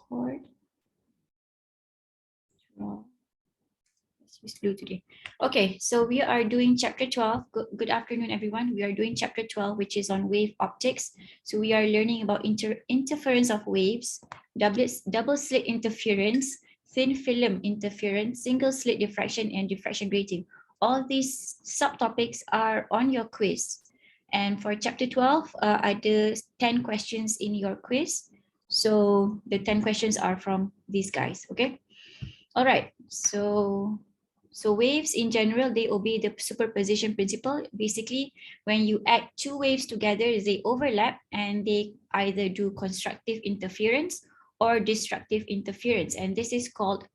Chord. Let's use blue today. Okay, so we are doing chapter 12. Good afternoon, everyone. We are doing chapter 12, which is on wave optics. So we are learning about interference of waves, double slit interference, thin film interference, single slit diffraction, and diffraction grating. All these subtopics are on your quiz. And for chapter 12, ada 10 questions in your quiz. So the 10 questions are from these guys, okay? All right, so waves in general, they obey the superposition principle. Basically, when you add two waves together, they overlap and they either do constructive interference or destructive interference. And this is called,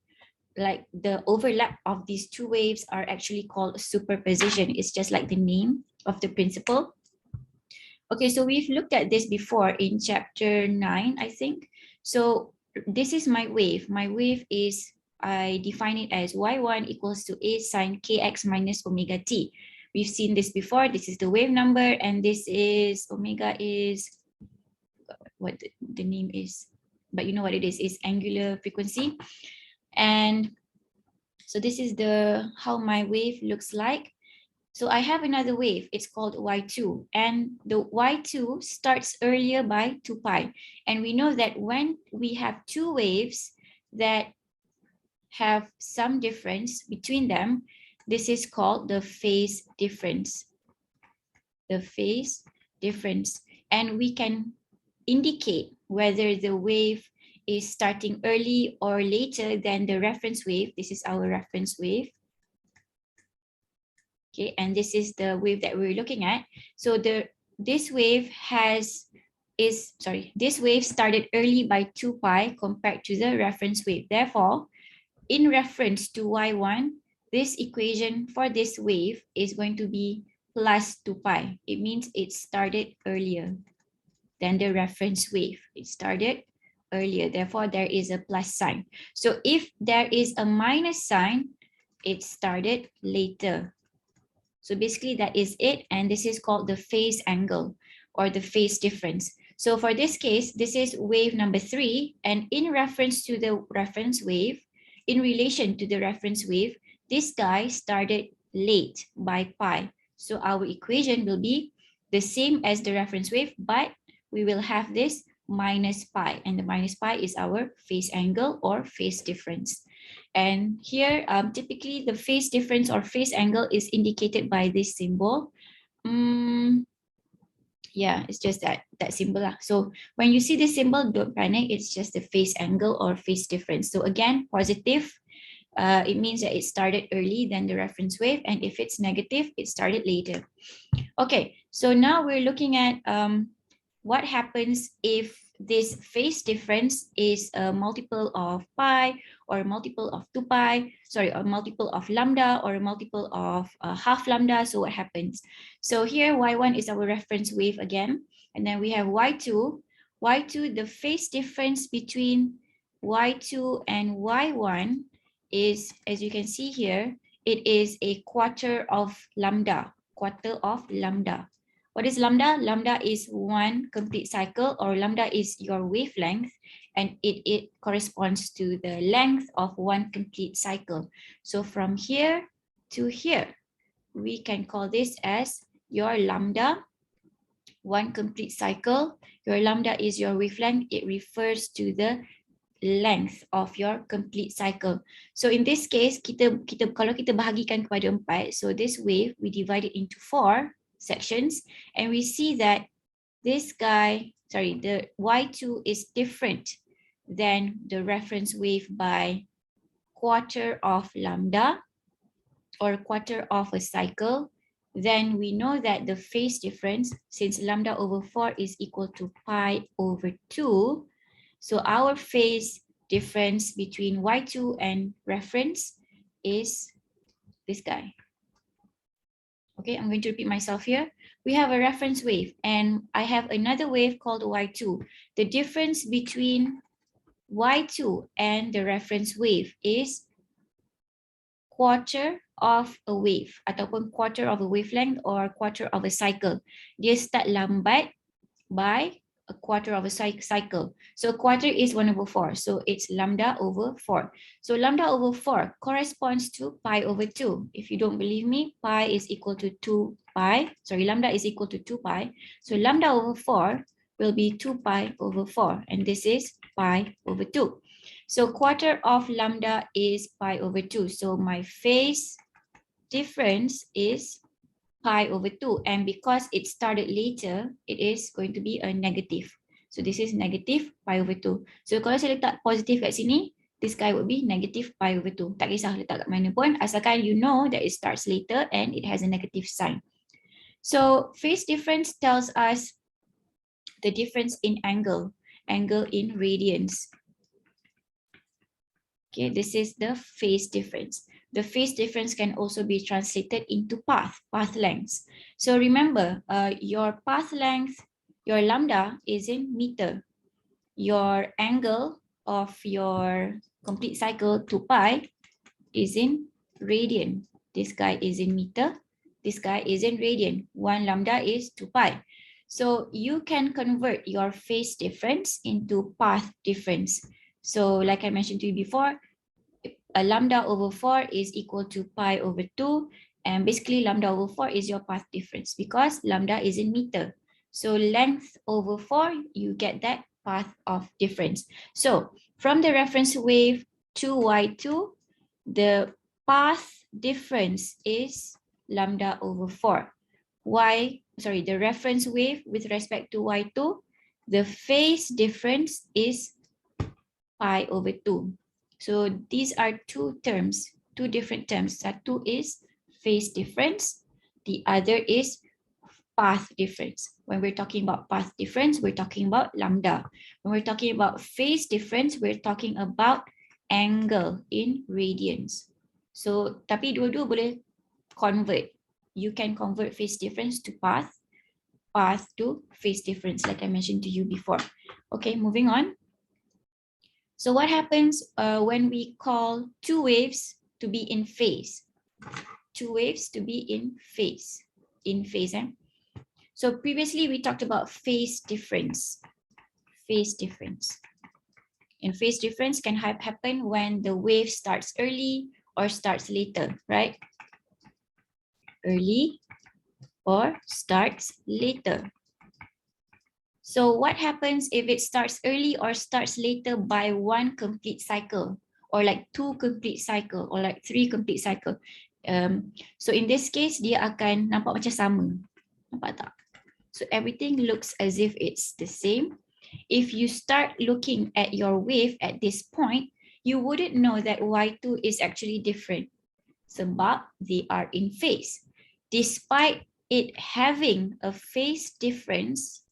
like, the overlap of these two waves are actually called superposition. It's just like the name of the principle. Okay, so we've looked at this before in chapter 9, I think. So this is my wave. My wave is, I define it as y1 equals to a sine kx minus omega t. We've seen this before. This is the wave number, and this is omega is what the name is, but you know what it is angular frequency. And so this is the how my wave looks like. So I have another wave, it's called y2, and the y2 starts earlier by 2 pi. And we know that when we have two waves that have some difference between them, this is called the phase difference. The phase difference. And we can indicate whether the wave is starting early or later than the reference wave. This is our reference wave. Okay, and this is the wave that we're looking at. So this wave started early by 2 pi compared to the reference wave. Therefore, in reference to y1, this equation for this wave is going to be plus 2 pi. It means it started earlier than the reference wave. It started earlier, therefore there is a plus sign. So if there is a minus sign, it started later. So basically that is it, and this is called the phase angle or the phase difference. So for this case, this is wave number 3, and in reference to the reference wave, in relation to the reference wave, this guy started late by pi. So our equation will be the same as the reference wave, but we will have this minus pi, and the minus pi is our phase angle or phase difference. And here, typically the phase difference or phase angle is indicated by this symbol. Yeah, it's just that symbol. So when you see this symbol, don't panic. It's just the phase angle or phase difference. So again, positive, it means that it started early than the reference wave. And if it's negative, it started later. Okay, so now we're looking at what happens if this phase difference is a multiple of pi or a multiple of 2 pi, sorry, a multiple of lambda or a multiple of half lambda. So what happens? So here y1 is our reference wave again, and then we have y2. Y2, the phase difference between y2 and y1 is, as you can see here, it is a quarter of lambda, What is lambda? Lambda is one complete cycle, or lambda is your wavelength, and it corresponds to the length of one complete cycle. So from here to here, we can call this as your lambda, one complete cycle. Your lambda is your wavelength. It refers to the length of your complete cycle. So in this case, kalau kita bahagikan kepada 4, so this wave we divide it into 4 sections, and we see that this guy, sorry, the y2 is different than the reference wave by quarter of lambda or quarter of a cycle. Then we know that the phase difference, since lambda over 4 is equal to pi over 2, so our phase difference between y2 and reference is this guy. Okay, I'm going to repeat myself here. We have a reference wave, and I have another wave called y2. The difference between y2 and the reference wave is quarter of a wave, ataupun quarter of a wavelength or quarter of a cycle. Dia start lambat by a quarter of a cycle. So a quarter is 1/4. So it's lambda over 4. So lambda over 4 corresponds to pi over 2. If you don't believe me, pi is equal to 2 pi. Sorry, lambda is equal to 2 pi. So lambda over 4 will be 2 pi over 4. And this is pi over 2. So quarter of lambda is pi over 2. So my phase difference is pi over 2, and because it started later, it is going to be a negative. So this is negative pi over 2. So kalau saya letak positif kat sini, this guy would be negative pi over 2. Tak kisah letak kat mana pun, asalkan you know that it starts later and it has a negative sign. So phase difference tells us the difference in angle in radians. Okay, this is the phase difference. The phase difference can also be translated into path lengths. So remember, your path length, your lambda is in meter. Your angle of your complete cycle 2 pi is in radian. This guy is in meter. This guy is in radian. 1 lambda is 2 pi. So you can convert your phase difference into path difference. So like I mentioned to you before, a lambda over 4 is equal to pi over 2. And basically lambda over 4 is your path difference because lambda is in meter. So length over 4, you get that path of difference. So from the reference wave to y2, the path difference is lambda over 4. The reference wave with respect to y2, the phase difference is pi over 2. So these are two different terms. Satu is phase difference, the other is path difference. When we're talking about path difference, we're talking about lambda. When we're talking about phase difference, we're talking about angle in radians. So tapi dua-dua boleh convert. You can convert phase difference to path to phase difference, like I mentioned to you before. Okay, moving on. So what happens when we call two waves to be in phase? Two waves to be in phase. So previously we talked about phase difference. Phase difference. And phase difference can happen when the wave starts early or starts later, right? Early or starts later. So what happens if it starts early or starts later by 1 complete cycle, or like 2 complete cycle, or like 3 complete cycle? So in this case, dia akan nampak macam sama. Nampak tak? So everything looks as if it's the same. If you start looking at your wave at this point, you wouldn't know that Y2 is actually different. Sebab they are in phase. Despite it having a phase difference,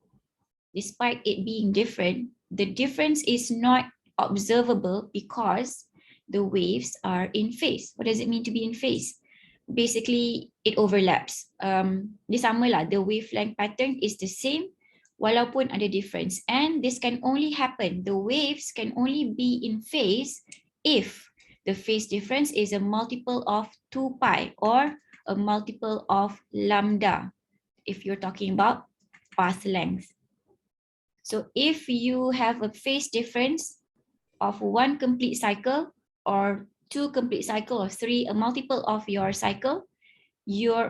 despite it being different, the difference is not observable because the waves are in phase. What does it mean to be in phase? Basically, it overlaps. Dia sama lah, the wavelength pattern is the same walaupun ada difference. And this can only happen, the waves can only be in phase if the phase difference is a multiple of 2 pi or a multiple of lambda, if you're talking about path length. So if you have a phase difference of 1 complete cycle or 2 complete cycle or 3, a multiple of your cycle, your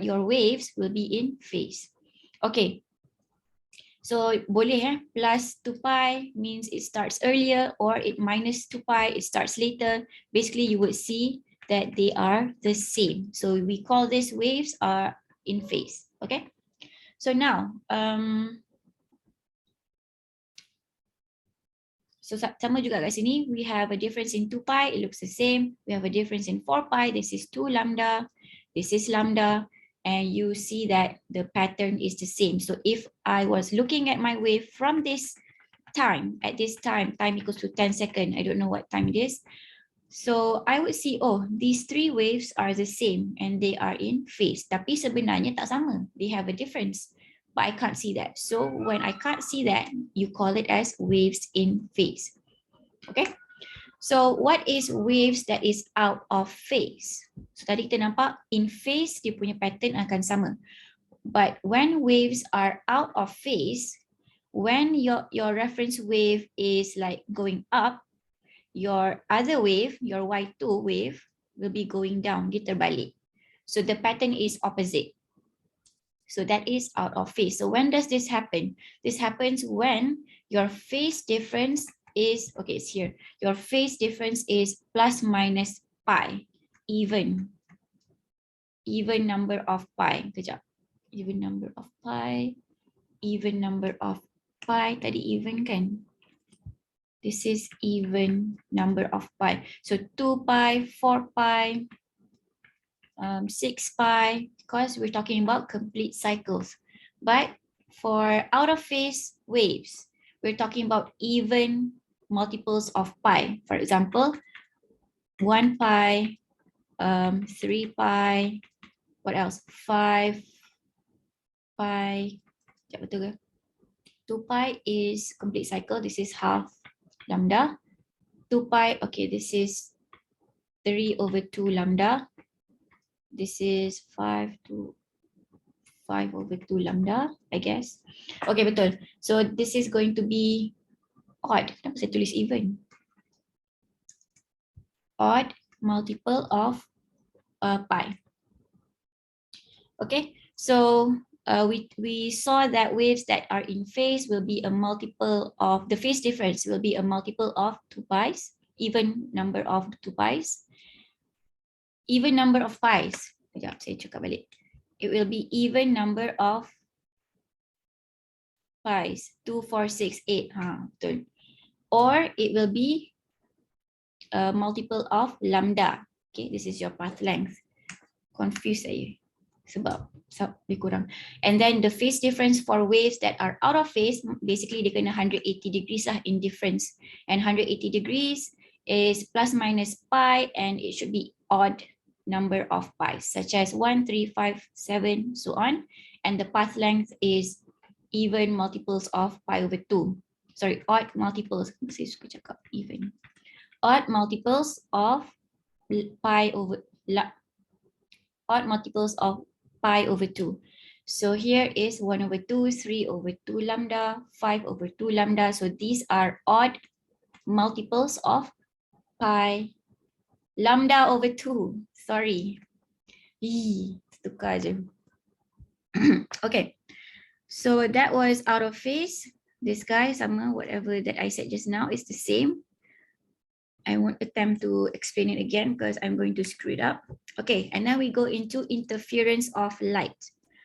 waves will be in phase. Okay. So boleh plus 2 pi means it starts earlier, or it minus 2 pi, it starts later. Basically, you would see that they are the same. So we call these waves are in phase. Okay. So now, so sama juga kat sini, we have a difference in 2 pi, it looks the same. We have a difference in 4 pi, this is 2 lambda, this is lambda, and you see that the pattern is the same. So if I was looking at my wave from this time, at this time equals to 10 seconds, I don't know what time it is. So I would see, oh, these 3 waves are the same and they are in phase. Tapi sebenarnya tak sama, they have a difference. But I can't see that. So when I can't see that, you call it as waves in phase. Okay. So what is waves that is out of phase? So tadi kita nampak in phase dia punya pattern akan sama. But when waves are out of phase, when your reference wave is like going up, your other wave, your Y2 wave, will be going down, dia terbalik. So the pattern is opposite. So that is out of phase. So when does this happen? This happens when your phase difference is, okay, it's here. Your phase difference is plus minus pi, even number of pi. Kejap. Even number of pi, even number of pi, tadi even kan? This is even number of pi. So 2 pi, 4 pi, 6 pi, because we're talking about complete cycles. But for out of phase waves, we're talking about even multiples of pi. For example, 1 pi, 3 pi, what else? 5 pi, betul ke? 2 pi is complete cycle. This is half lambda. 2 pi, okay, this is 3 over 2 lambda. This is 5 over 2 lambda, I guess. Okay, betul. So this is going to be odd. Kenapa saya tulis even? Odd multiple of pi. Okay, so we saw that waves that are in phase will be a multiple of, the phase difference will be a multiple of 2 pi's, even number of 2 pi's. Even number of pi's. Sekejap, saya cakap balik. It will be even number of pi's, 2, 4, 6, 8. Betul. Or it will be a multiple of lambda. Okay, this is your path length. Confuse saya sebab lebih kurang. And then the phase difference for waves that are out of phase, basically dia kena 180 degrees lah in difference. And 180 degrees is plus minus pi, and it should be odd number of pi's, such as 1, 3, 5, 7, so on. And the path length is even multiples of pi over 2. Sorry, odd multiples. Saya suka cakap even. Odd multiples of pi over odd multiples of pi over 2. So here is 1 over 2, 3 over 2 lambda, 5 over 2 lambda. So these are odd multiples of pi. Lambda over 2. Sorry. Tukar je. Okay. So that was out of phase. This guy, sama, whatever that I said just now is the same. I won't attempt to explain it again because I'm going to screw it up. Okay, and now we go into interference of light.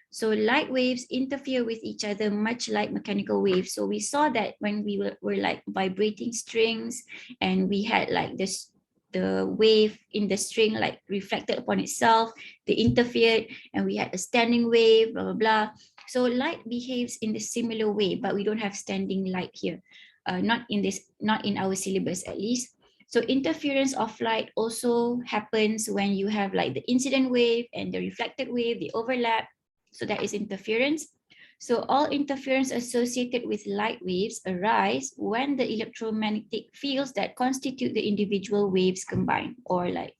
So light waves interfere with each other much like mechanical waves. So we saw that when we were like vibrating strings, and we had like this, the wave in the string like reflected upon itself, they interfered, and we had a standing wave, blah, blah, blah. So light behaves in the similar way, but we don't have standing light here. Not in our syllabus at least. So interference of light also happens when you have like the incident wave and the reflected wave, they overlap. So that is interference. So all interference associated with light waves arise when the electromagnetic fields that constitute the individual waves combine, or like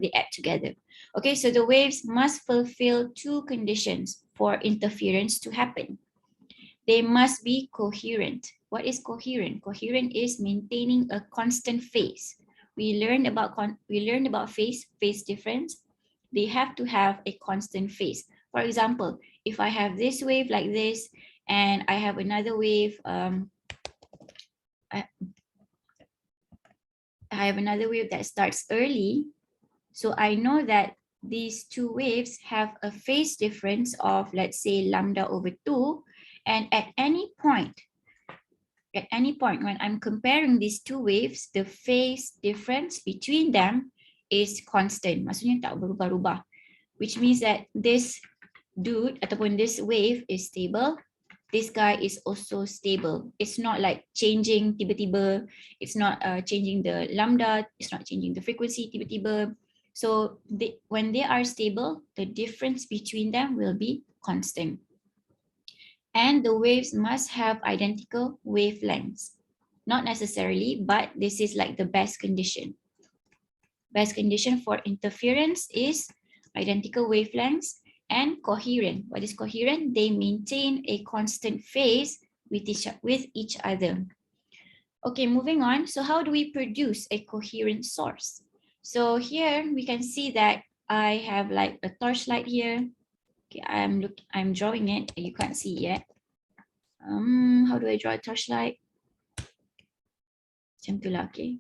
they add together. Okay, so the waves must fulfill two conditions for interference to happen. They must be coherent. What is coherent? Coherent is maintaining a constant phase. We learned about phase difference. They have to have a constant phase. For example, if I have this wave like this, and I have another wave, I have another wave that starts early. So I know that these two waves have a phase difference of, let's say, lambda over 2. And at any point when I'm comparing these two waves, the phase difference between them is constant. Maksudnya tak berubah-ubah. Which means that this dude ataupun this wave is stable. This guy is also stable. It's not like changing tiba-tiba. It's not changing the lambda. It's not changing the frequency tiba-tiba. So when they are stable, the difference between them will be constant. And the waves must have identical wavelengths. Not necessarily, but this is like the best condition. Best condition for interference is identical wavelengths and coherent. What is coherent? They maintain a constant phase with each other. Okay, moving on. So how do we produce a coherent source? So here we can see that I have like a torchlight here. Okay, I'm drawing it. You can't see yet. How do I draw a torchlight? Macam tu lah, okay.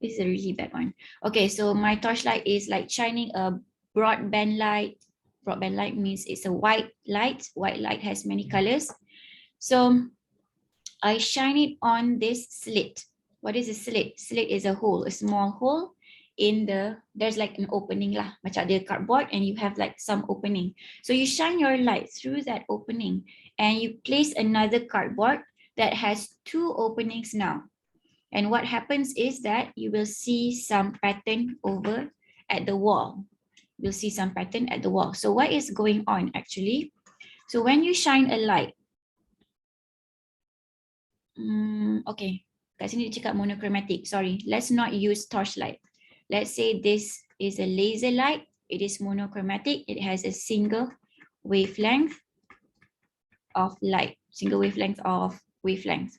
This is a really bad one. Okay, so my torchlight is like shining a broadband light. Broadband light means it's a white light. White light has many colors. So I shine it on this slit. What is a slit? Slit is a hole, a small hole in there's like an opening lah. Macam ada cardboard and you have like some opening. So you shine your light through that opening and you place another cardboard that has two openings now. And what happens is that you will see some pattern over at the wall. You'll see some pattern at the wall. So what is going on actually? So when you shine a light, okay, kat sini dia cakap monochromatic. Sorry, let's not use torchlight. Let's say this is a laser light. It is monochromatic. It has a single wavelength of light. Single wavelength of wavelength.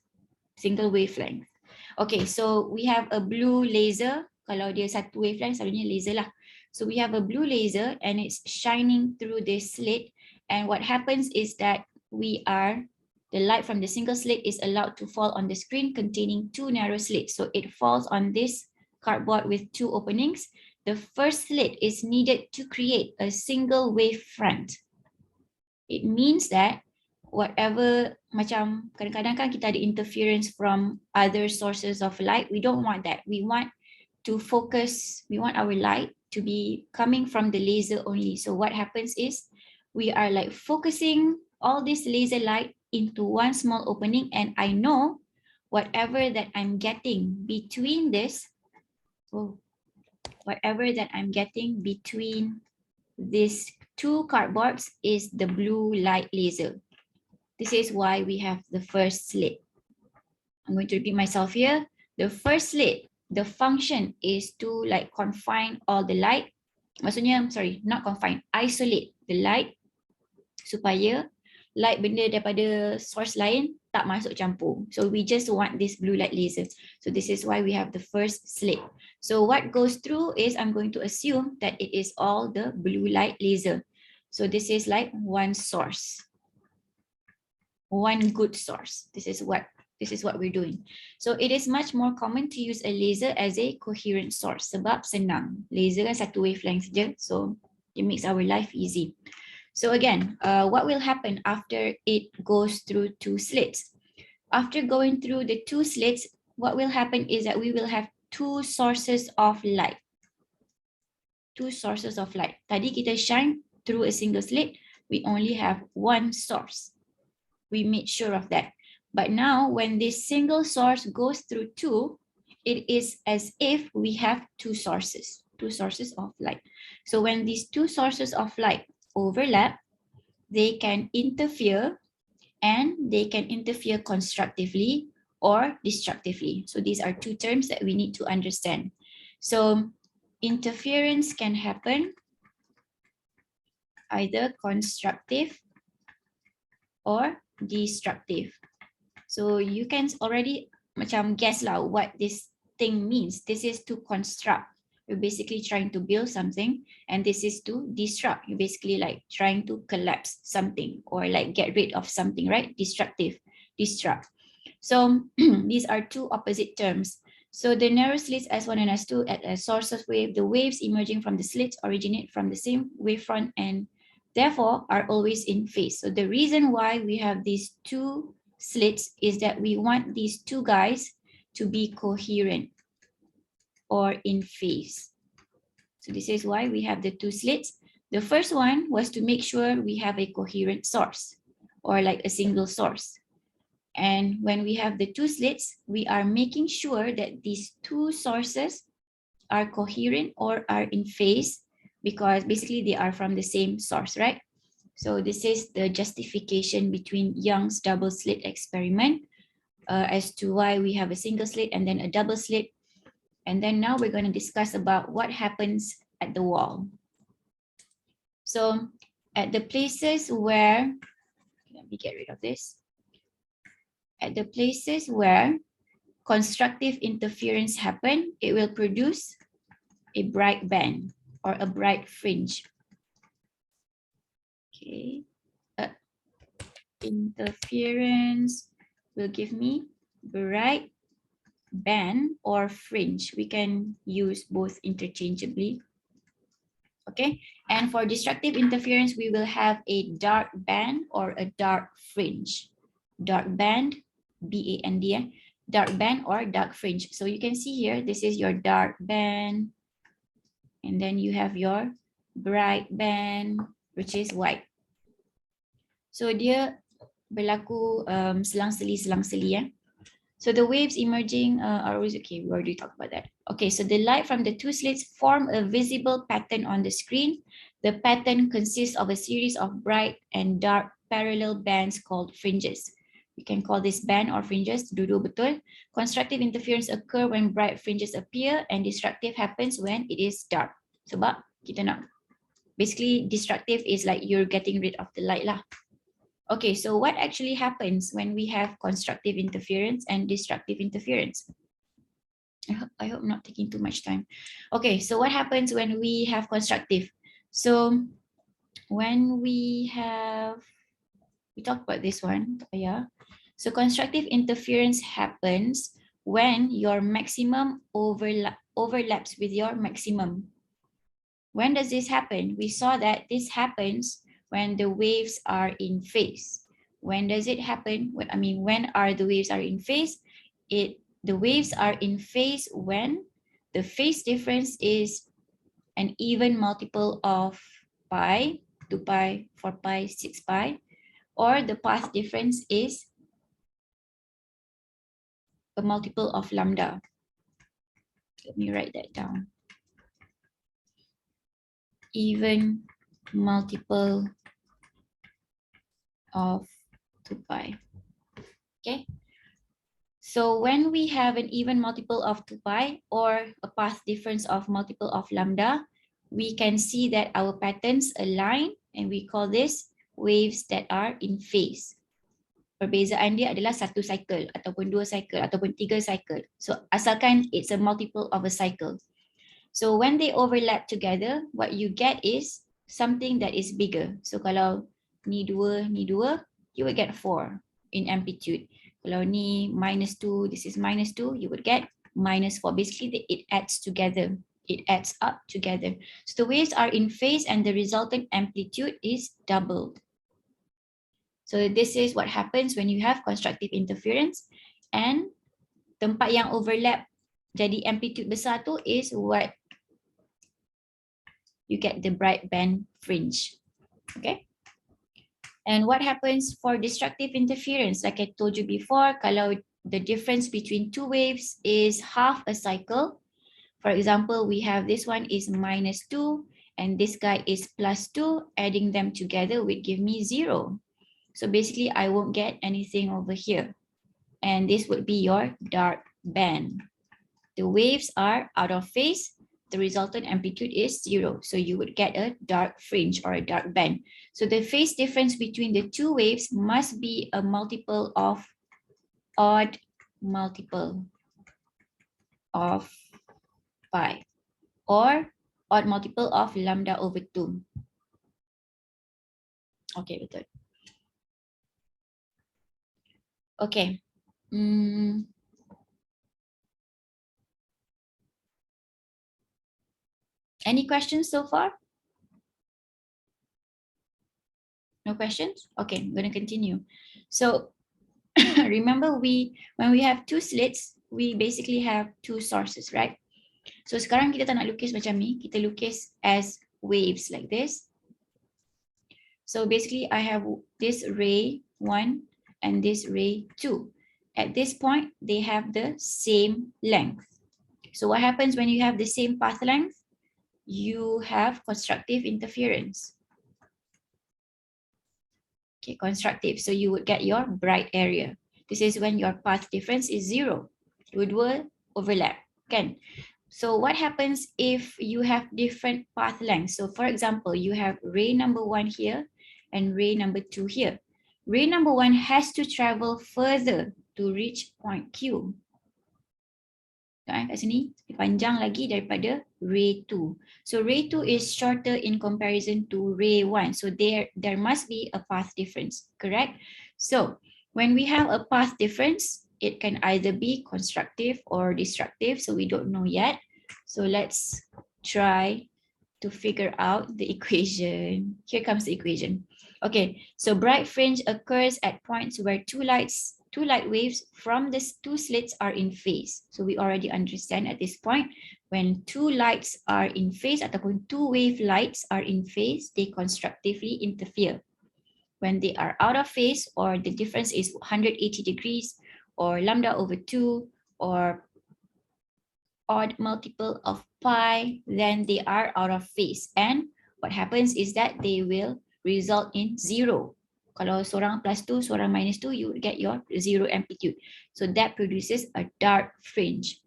Single wavelength. Okay, so we have a blue laser. Kalau dia satu wavelength, selalunya laser lah. So we have a blue laser and it's shining through this slit. And what happens is that the light from the single slit is allowed to fall on the screen containing two narrow slits. So it falls on this cardboard with two openings. The first slit is needed to create a single wave front. It means that whatever, macam kadang-kadang kan kita ada interference from other sources of light. We don't want that. We want to focus, we want our light to be coming from the laser only. So what happens is we are like focusing all this laser light into one small opening, and I know whatever that I'm getting between this, whatever that I'm getting between these two cardboards is the blue light laser. This is why we have the first slit. I'm going to repeat myself here. The first slit, the function is to like confine all the light. Maksudnya, sorry, not confine, isolate the light supaya light benda daripada source lain tak masuk campur. So we just want this blue light laser. So this is why we have the first slit. So what goes through is I'm going to assume that it is all the blue light laser. So this is like one source. One good source. This is what we're doing. So it is much more common to use a laser as a coherent source sebab senang. Laser kan satu wavelength saja, so it makes our life easy. So again, what will happen after it goes through two slits? After going through the two slits, what will happen is that we will have two sources of light. Two sources of light. Tadi kita shine through a single slit, we only have one source. We made sure of that. But now when this single source goes through two, it is as if we have two sources of light. So when these two sources of light overlap, they can interfere, and they can interfere constructively or destructively. So these are two terms that we need to understand. So interference can happen either constructive or destructive. So you can already macam guess lah what this thing means. This is to construct. You're basically trying to build something, and this is to destruct. You're basically like trying to collapse something or like get rid of something, right? Destructive, destruct. So these are two opposite terms. So the narrow slits S1 and S2 at a source of wave, the waves emerging from the slits originate from the same wavefront and therefore are always in phase. So the reason why we have these two slits is that we want these two guys to be coherent or in phase. So this is why we have the two slits. The first one was to make sure we have a coherent source or like a single source. And when we have the two slits, we are making sure that these two sources are coherent or are in phase because basically they are from the same source, right? So this is the justification between Young's double slit experiment as to why we have a single slit and then a double slit. And then now we're going to discuss about what happens at the wall. So at the places where, let me get rid of this. At the places where constructive interference happen, it will produce a bright band or a bright fringe. Okay, interference will give me bright band or fringe. We can use both interchangeably. Okay, and for destructive interference, we will have a dark band or a dark fringe. Dark band, B-A-N-D, dark band or dark fringe. So you can see here, this is your dark band, and then you have your bright band, which is white. So dia berlaku selang-seli ya. So the waves emerging are always okay. We already talked about that. Okay, so the light from the two slits form a visible pattern on the screen. The pattern consists of a series of bright and dark parallel bands called fringes. We can call this band or fringes. Dua-dua betul. Constructive interference occur when bright fringes appear, and destructive happens when it is dark. Sebab kita nak, basically destructive is like you're getting rid of the light lah. Okay, so what actually happens when we have constructive interference and destructive interference? I hope I'm not taking too much time. Okay, so what happens when we have constructive? So when we talked about this one, yeah. So constructive interference happens when your maximum overlaps with your maximum. When does this happen? We saw that this happens when the waves are in phase. When does it happen? When are the waves are in phase? The waves are in phase when the phase difference is an even multiple of pi, 2 pi, 4 pi, 6 pi, or the path difference is a multiple of lambda. Let me write that down. Even multiple of 2 pi. Okay. So when we have an even multiple of 2 pi or a path difference of multiple of lambda, we can see that our patterns align, and we call this waves that are in phase. Perbezaan dia adalah satu cycle ataupun dua cycle ataupun tiga cycle. So asalkan it's a multiple of a cycle. So when they overlap together, what you get is something that is bigger. So kalau ni dua, you will get 4 in amplitude. Kalau ni -2, this is -2, you would get -4. Basically, it adds together. It adds up together. So the waves are in phase and the resultant amplitude is doubled. So this is what happens when you have constructive interference, and tempat yang overlap jadi amplitude besar tu is what you get the bright band fringe. Okay. And what happens for destructive interference? Like I told you before, kalau the difference between two waves is half a cycle. For example, we have this one is -2 and this guy is +2. Adding them together would give me 0. So basically, I won't get anything over here. And this would be your dark band. The waves are out of phase. The resultant amplitude is 0. So you would get a dark fringe or a dark band. So the phase difference between the two waves must be a multiple of odd multiple of pi or odd multiple of lambda over 2. Okay, betul. Okay. Any questions so far? No questions? Okay, I'm going to continue. So remember when we have two slits, we basically have two sources, right? So sekarang kita tak nak lukis macam ni, kita lukis as waves like this. So basically I have this ray 1 and this ray 2. At this point, they have the same length. So what happens when you have the same path length? You have constructive interference. Okay, constructive. So you would get your bright area. This is when your path difference is 0. Dua-dua overlap, kan? So what happens if you have different path lengths? So for example, you have ray number 1 here and ray number 2 here. Ray number 1 has to travel further to reach point Q. Kat sini panjang lagi daripada ray 2. So ray 2 is shorter in comparison to ray 1. So there must be a path difference, correct? So when we have a path difference, it can either be constructive or destructive. So we don't know yet. So let's try to figure out the equation. Here comes the equation. Okay, so bright fringe occurs at points where two light waves from the two slits are in phase. So we already understand at this point, when two lights are in phase ataupun two wave lights are in phase, they constructively interfere. When they are out of phase, or the difference is 180 degrees or lambda over 2 or odd multiple of pi, then they are out of phase. And what happens is that they will result in 0. Kalau seorang plus 2, seorang minus 2, you will get your 0 amplitude. So that produces a dark fringe.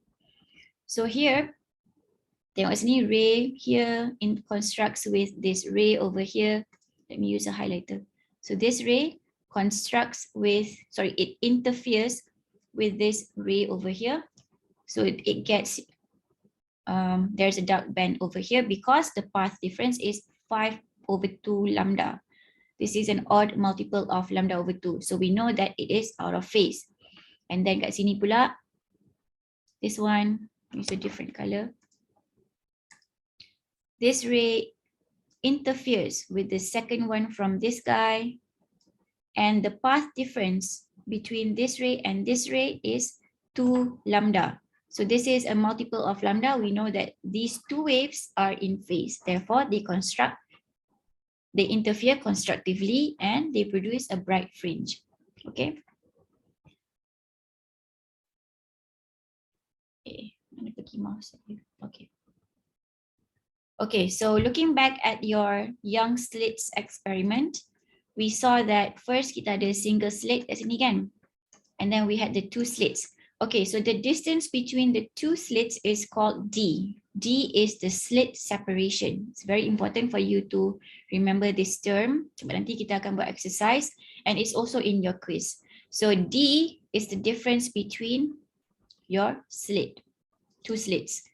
So here, tengok sini, ray here constructs with this ray over here. Let me use a highlighter. So this ray constructs with, it interferes with this ray over here. So it gets, there's a dark band over here because the path difference is 5 over 2 lambda. This is an odd multiple of lambda over 2. So we know that it is out of phase. And then kat sini pula, this one is a different color. This ray interferes with the second one from this guy. And the path difference between this ray and this ray is 2 lambda. So this is a multiple of lambda. We know that these two waves are in phase. Therefore, they interfere constructively and they produce a bright fringe. Okay. Okay. Okay, so looking back at your young slits experiment, we saw that first kita ada single slit kat sini kan? And then we had the two slits. Okay, so the distance between the two slits is called D. D is the slit separation. It's very important for you to remember this term. Sebab nanti kita akan buat exercise and it's also in your quiz. So D is the difference between your slit, two slits.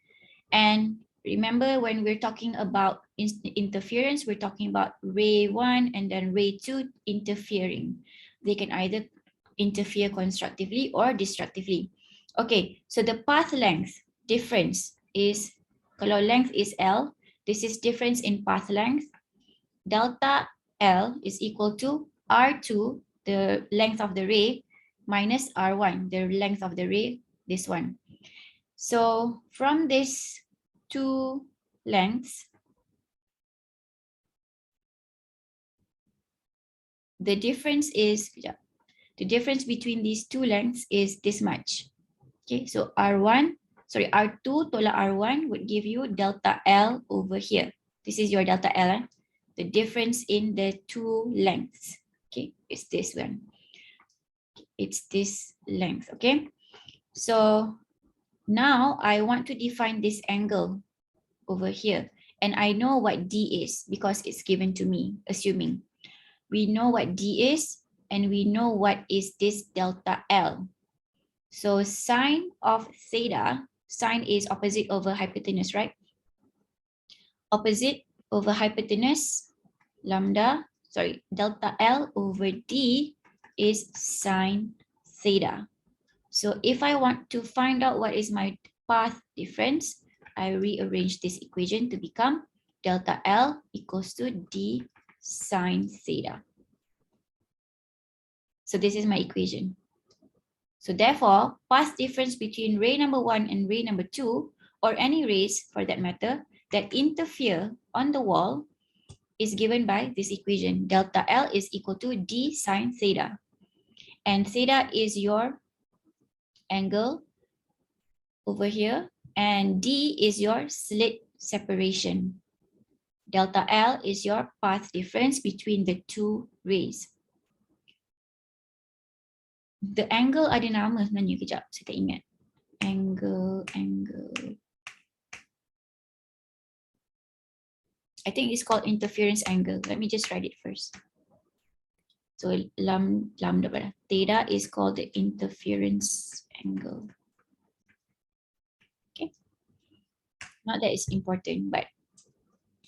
And remember when we're talking about interference, we're talking about ray 1 and then ray 2 interfering. They can either interfere constructively or destructively. Okay, so the path length difference is, kalau length is L, this is difference in path length. Delta L is equal to R2, the length of the ray, minus R1, the length of the ray, this one. So from these two lengths, the difference between these two lengths is this much. Okay, so R2 tolak R1 would give you delta L over here. This is your delta L, the difference in the two lengths. Okay, it's this one. It's this length, okay? So now I want to define this angle over here. And I know what D is because it's given to me, assuming. We know what D is and we know what is this delta L. So sine of theta, sine is opposite over hypotenuse, right? Opposite over hypotenuse, delta L over D is sine theta. So if I want to find out what is my path difference, I rearrange this equation to become delta L equals to D sine theta. So this is my equation. So therefore, path difference between ray number 1 and ray number 2, or any rays for that matter, that interfere on the wall is given by this equation. Delta L is equal to D sine theta. And theta is your angle over here. And D is your slit separation. Delta L is your path difference between the two rays. The angle ada nama sebenarnya, kejap, saya tak ingat. Angle. I think it's called interference angle. Let me just write it first. So lambda theta is called the interference angle. Okay, not that it's important, but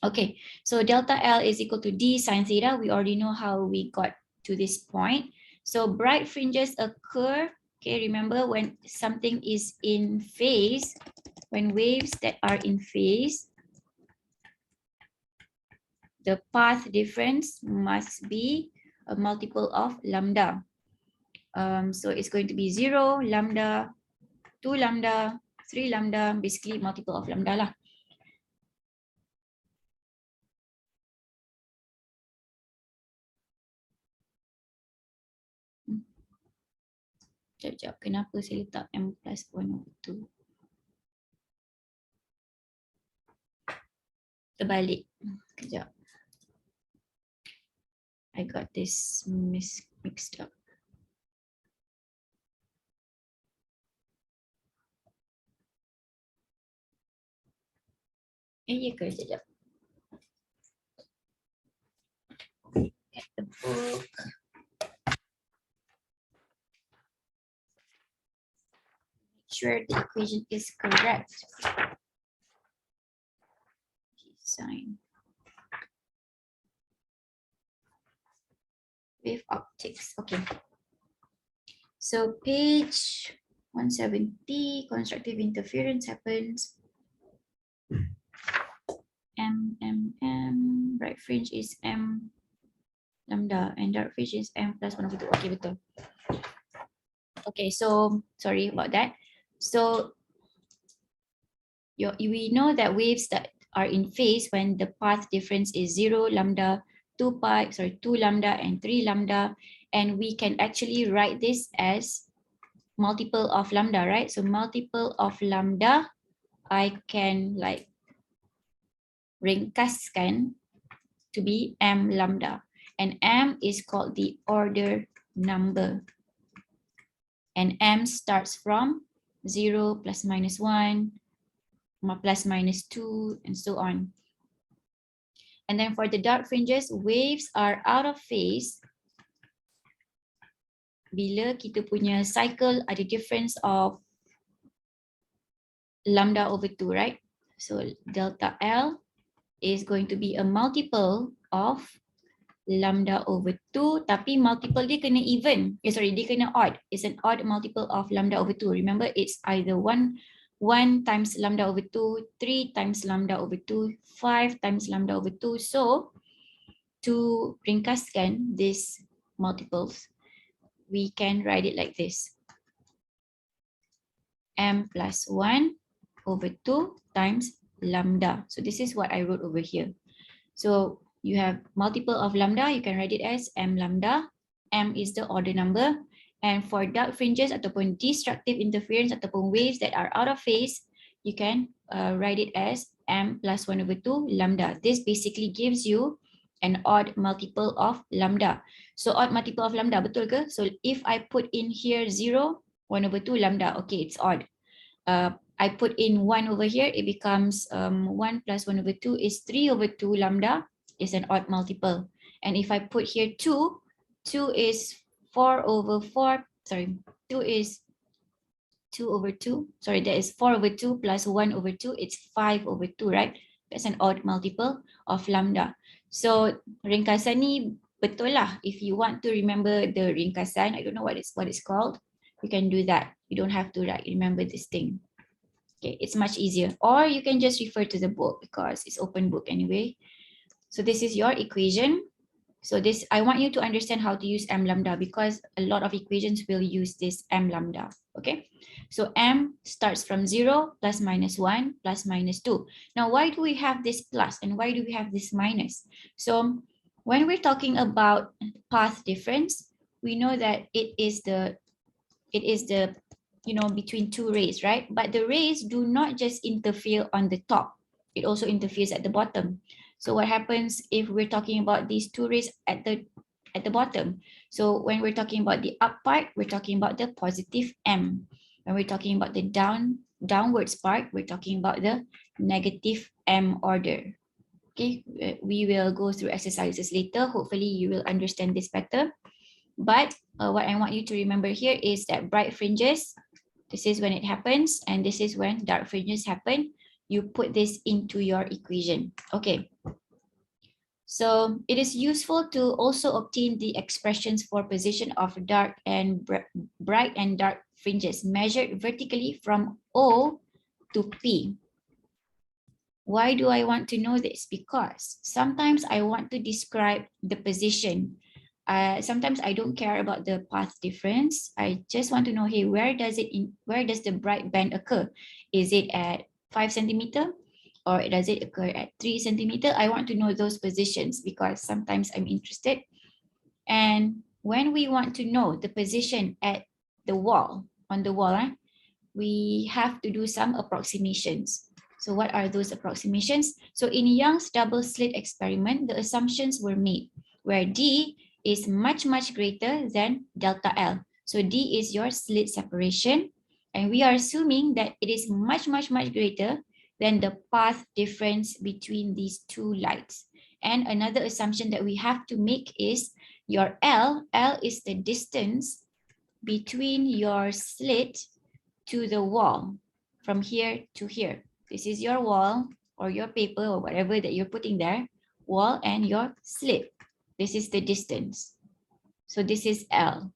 okay. So delta L is equal to D sine theta. We already know how we got to this point. So bright fringes occur. Okay, remember when something is in phase, when waves that are in phase, the path difference must be a multiple of lambda. So it's going to be 0, lambda, 2 lambda, 3 lambda, basically multiple of lambda lah. Sekejap, kenapa saya letak M plus 1/2? Terbalik. Sekejap. I got this mixed up. Ya ke? Sekejap. Get the book. Make sure the equation is correct. Design. Wave optics. Okay. So page 170, constructive interference happens. Bright fringe is M lambda and dark fringe is M plus 1/2. Okay, betul. Okay, so sorry about that. So we know that waves that are in phase when the path difference is 0, lambda, 2 lambda and 3 lambda. And we can actually write this as multiple of lambda, right? So multiple of lambda, I can like ringkaskan to be M lambda. And M is called the order number. And M starts from 0, plus minus 1, plus minus 2, and so on. And then for the dark fringes, waves are out of phase bila kita punya cycle ada difference of lambda over 2, right? So delta L is going to be a multiple of lambda over 2, tapi multiple dia kena even. Dia kena odd. It's an odd multiple of lambda over 2. Remember, it's either 1 times lambda over 2, 3 times lambda over 2, 5 times lambda over 2. So to ringkaskan these multiples, we can write it like this. M plus 1 over 2 times lambda. So this is what I wrote over here. So you have multiple of lambda, you can write it as M lambda. M is the order number. And for dark fringes ataupun destructive interference ataupun waves that are out of phase, you can write it as M plus 1 over 2 lambda. This basically gives you an odd multiple of lambda. So odd multiple of lambda, betul ke? So if I put in here 0, 1 over 2 lambda, okay, it's odd. I put in 1 over here, it becomes 1 plus 1 over 2 is 3 over 2 lambda, is an odd multiple. And if I put here 2, 2 is 4 over 4, 2 is 2 over 2, that is 4 over 2 plus 1 over 2, it's 5 over 2, right? That's an odd multiple of lambda. So ringkasan ni betul lah. If you want to remember the ringkasan, I don't know what it's called, you can do that. You don't have to remember this thing. Okay, it's much easier. Or you can just refer to the book because it's open book anyway. So this is your equation. So this, I want you to understand how to use M lambda because a lot of equations will use this M lambda. Okay, so M starts from 0, plus minus 1, plus minus 2. Now, why do we have this plus and why do we have this minus? So when we're talking about path difference, we know that it is the between two rays, right? But the rays do not just interfere on the top, it also interferes at the bottom. So what happens if we're talking about these two rays at the bottom? So when we're talking about the up part, we're talking about the positive M. When we're talking about the downwards part, we're talking about the negative M order. Okay, we will go through exercises later. Hopefully you will understand this better. But what I want you to remember here is that bright fringes, this is when it happens, and this is when dark fringes happen. You put this into your equation. Okay. So it is useful to also obtain the expressions for position of dark and bright and dark fringes measured vertically from O to P. Why do I want to know this? Because sometimes I want to describe the position. Sometimes I don't care about the path difference. I just want to know, hey, where does the bright band occur? Is it at 5 centimeter? Or does it occur at 3 centimeter? I want to know those positions because sometimes I'm interested. And when we want to know the position at the wall, on the wall, we have to do some approximations. So what are those approximations? So in Young's double slit experiment, the assumptions were made where D is much, much greater than delta L. So D is your slit separation. And we are assuming that it is much, much, much greater than the path difference between these two lights. And another assumption that we have to make is your L is the distance between your slit to the wall from here to here. This is your wall or your paper or whatever that you're putting there, wall and your slit. This is the distance. So this is L.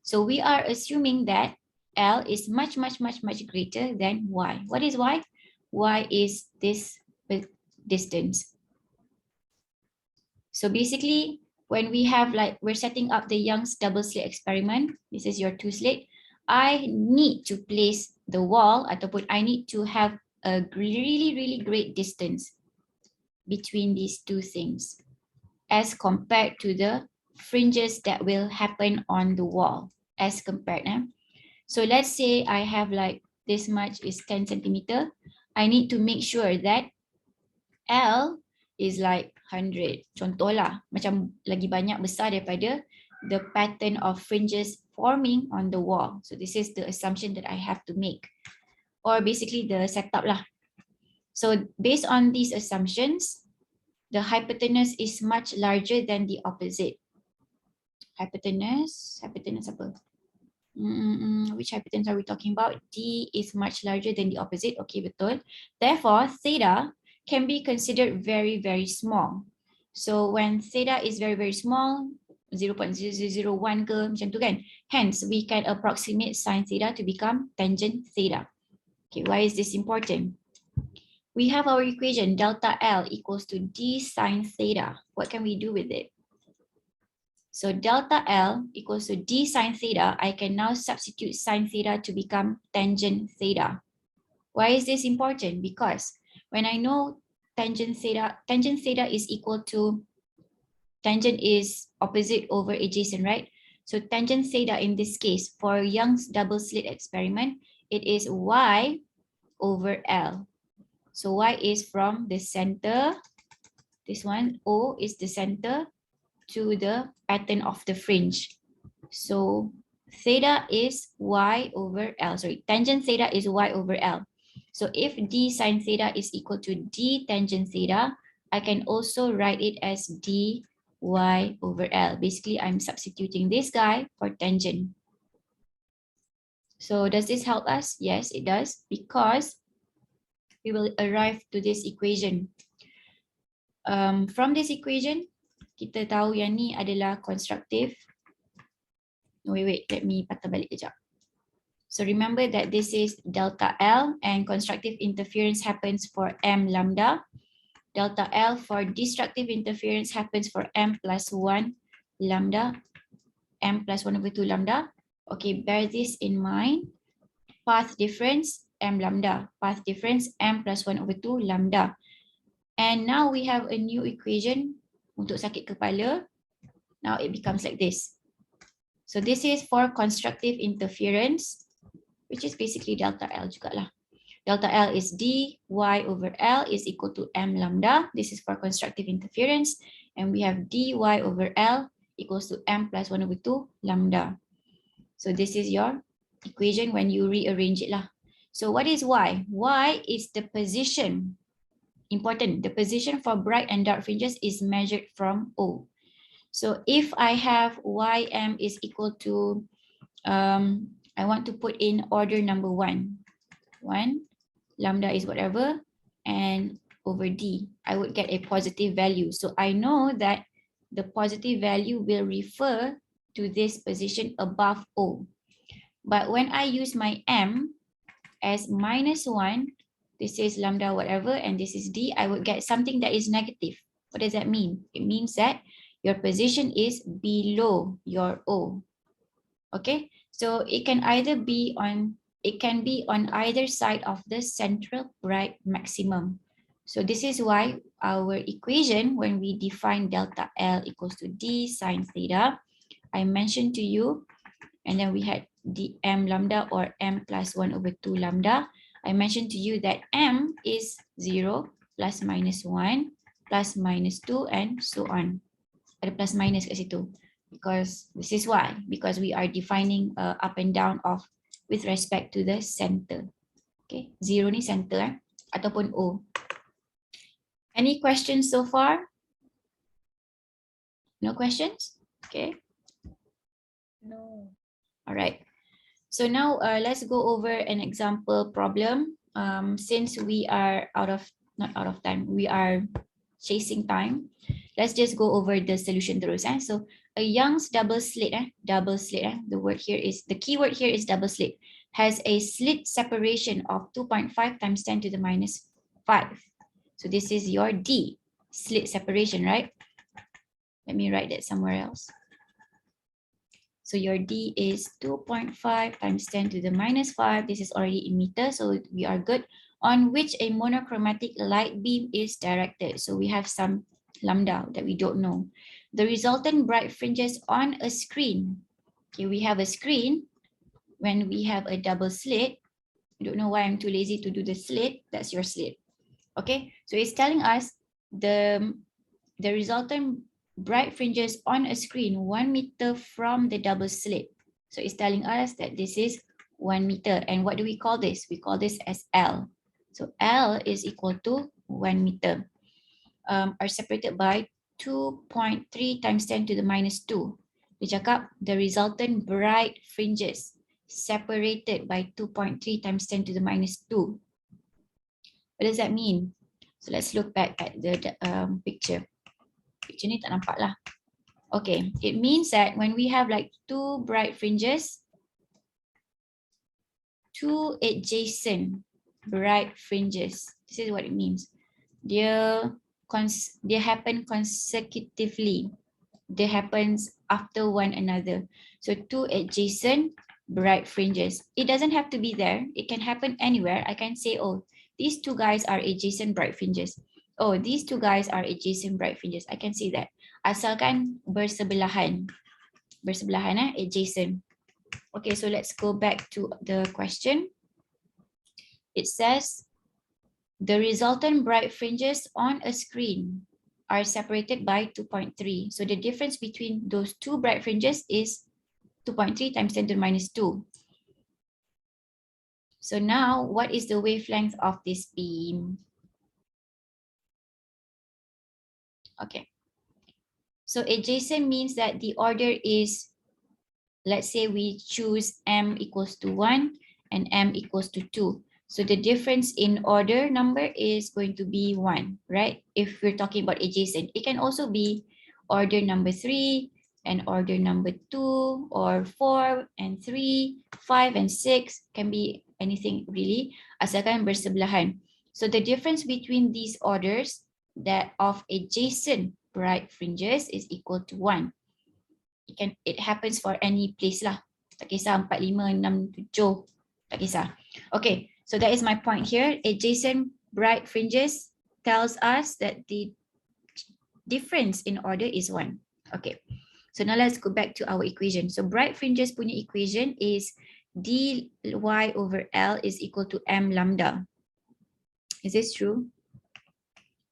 So we are assuming that L is much, much, much, much greater than Y. What is Y? Y is this distance. So basically, when we have we're setting up the Young's double slit experiment, this is your two slit, I need to place the wall ataupun I need to have a really, really great distance between these two things as compared to the fringes that will happen on the wall as compared. So let's say I have this much is 10 centimeter. I need to make sure that L is 100. Contoh lah, macam lagi banyak besar daripada the pattern of fringes forming on the wall. So this is the assumption that I have to make, or basically the setup lah. So based on these assumptions, the hypotenuse is much larger than the opposite. Hypotenuse apa? Which hypotenuse are we talking about? D is much larger than the opposite. Okay, betul. Therefore, theta can be considered very, very small. So when theta is very, very small, 0.0001 ke macam tu kan. Hence, we can approximate sine theta to become tangent theta. Okay, why is this important? We have our equation delta L equals to D sine theta. What can we do with it? So delta L equals to D sine theta. I can now substitute sine theta to become tangent theta. Why is this important? Because when I know tangent theta is equal to, tangent is opposite over adjacent, right? So tangent theta in this case, for Young's double slit experiment, it is Y over L. So Y is from the center, this one, O is the center to the pattern of the fringe. So theta is Y over L, sorry, tangent theta is Y over L. So if D sine theta is equal to D tangent theta, I can also write it as D Y over L. Basically, I'm substituting this guy for tangent. So does this help us? Yes, it does, because we will arrive to this equation. From this equation, kita tahu yang ni adalah constructive. Wait, let me patah balik kejap. So remember that this is delta L and constructive interference happens for M lambda. Delta L for destructive interference happens for M plus 1 lambda. M plus 1 over 2 lambda. Okay, bear this in mind. Path difference, M lambda. Path difference, M plus 1 over 2 lambda. And now we have a new equation untuk sakit kepala. Now it becomes like this. So this is for constructive interference, which is basically delta L juga lah. Delta L is D, Y over L is equal to M lambda. This is for constructive interference. And we have dy over L equals to M plus 1 over 2 lambda. So this is your equation when you rearrange it lah. So what is Y? Y is the position. Important, the position for bright and dark fringes is measured from O. So if I have ym is equal to, I want to put in order number 1. 1, lambda is whatever, and over d, I would get a positive value. So I know that the positive value will refer to this position above O. But when I use my m as -1, this is lambda whatever, and this is d, I would get something that is negative. What does that mean? It means that your position is below your O. Okay, so it can be on either side of the central bright maximum. So this is why our equation, when we define delta L equals to d sine theta, I mentioned to you, and then we had the m lambda or m plus 1 over 2 lambda. I mentioned to you that m is 0, plus minus 1, plus minus 2, and so on. Ada plus minus kat situ. Because this is why, because we are defining up and down of with respect to the center. Okay, 0 ni center ataupun O. Any questions so far? No questions? Okay. No. All right. So now let's go over an example problem. Since we are not out of time, we are chasing time. Let's just go over the solution terus. So a Young's double slit, the keyword here is double slit, has a slit separation of 2.5 times 10 to the minus 5. So this is your D, slit separation, right? Let me write that somewhere else. So your D is 2.5 times 10 to the minus 5. This is already in meters, so we are good. On which a monochromatic light beam is directed. So we have some lambda that we don't know. The resultant bright fringes on a screen. Okay, we have a screen. When we have a double slit, I don't know why I'm too lazy to do the slit. That's your slit. Okay, so it's telling us the resultant bright fringes on a screen 1 meter from the double slit. So it's telling us that this is 1 meter. And what do we call this? We call this as L. So L is equal to 1 meter. Are separated by 2.3 times 10 to the minus 2. Dia cakap the resultant bright fringes separated by 2.3 times 10 to the minus 2. What does that mean? So let's look back at the picture. Picture ni tak nampak lah. Okay, it means that when we have like 2 bright fringes, 2 adjacent bright fringes, this is what it means. They happen consecutively. They happens after one another. So 2 adjacent bright fringes. It doesn't have to be there. It can happen anywhere. I can say, oh, these 2 guys are adjacent bright fringes. Oh, these 2 guys are adjacent bright fringes. I can say that. Asalkan bersebelahan. Bersebelahan, adjacent. Okay, so let's go back to the question. It says, the resultant bright fringes on a screen are separated by 2.3. So the difference between those 2 bright fringes is 2.3 times 10 to the minus 2. So now, what is the wavelength of this beam? Okay. So adjacent means that the order is, let's say we choose m equals to 1 and m equals to 2. So the difference in order number is going to be 1, right? If we're talking about adjacent, it can also be order number 3 and order number 2 or 4 and 3, 5 and 6, can be anything really, asalkan bersebelahan. So the difference between these orders that of adjacent bright fringes is equal to 1. It happens for any place lah. Tak kisah 4, 5, 6, 7, tak kisah. Okay, so that is my point here. Adjacent bright fringes tells us that the difference in order is 1. Okay, so now let's go back to our equation. So bright fringes punya equation is dy over L is equal to m lambda. Is this true?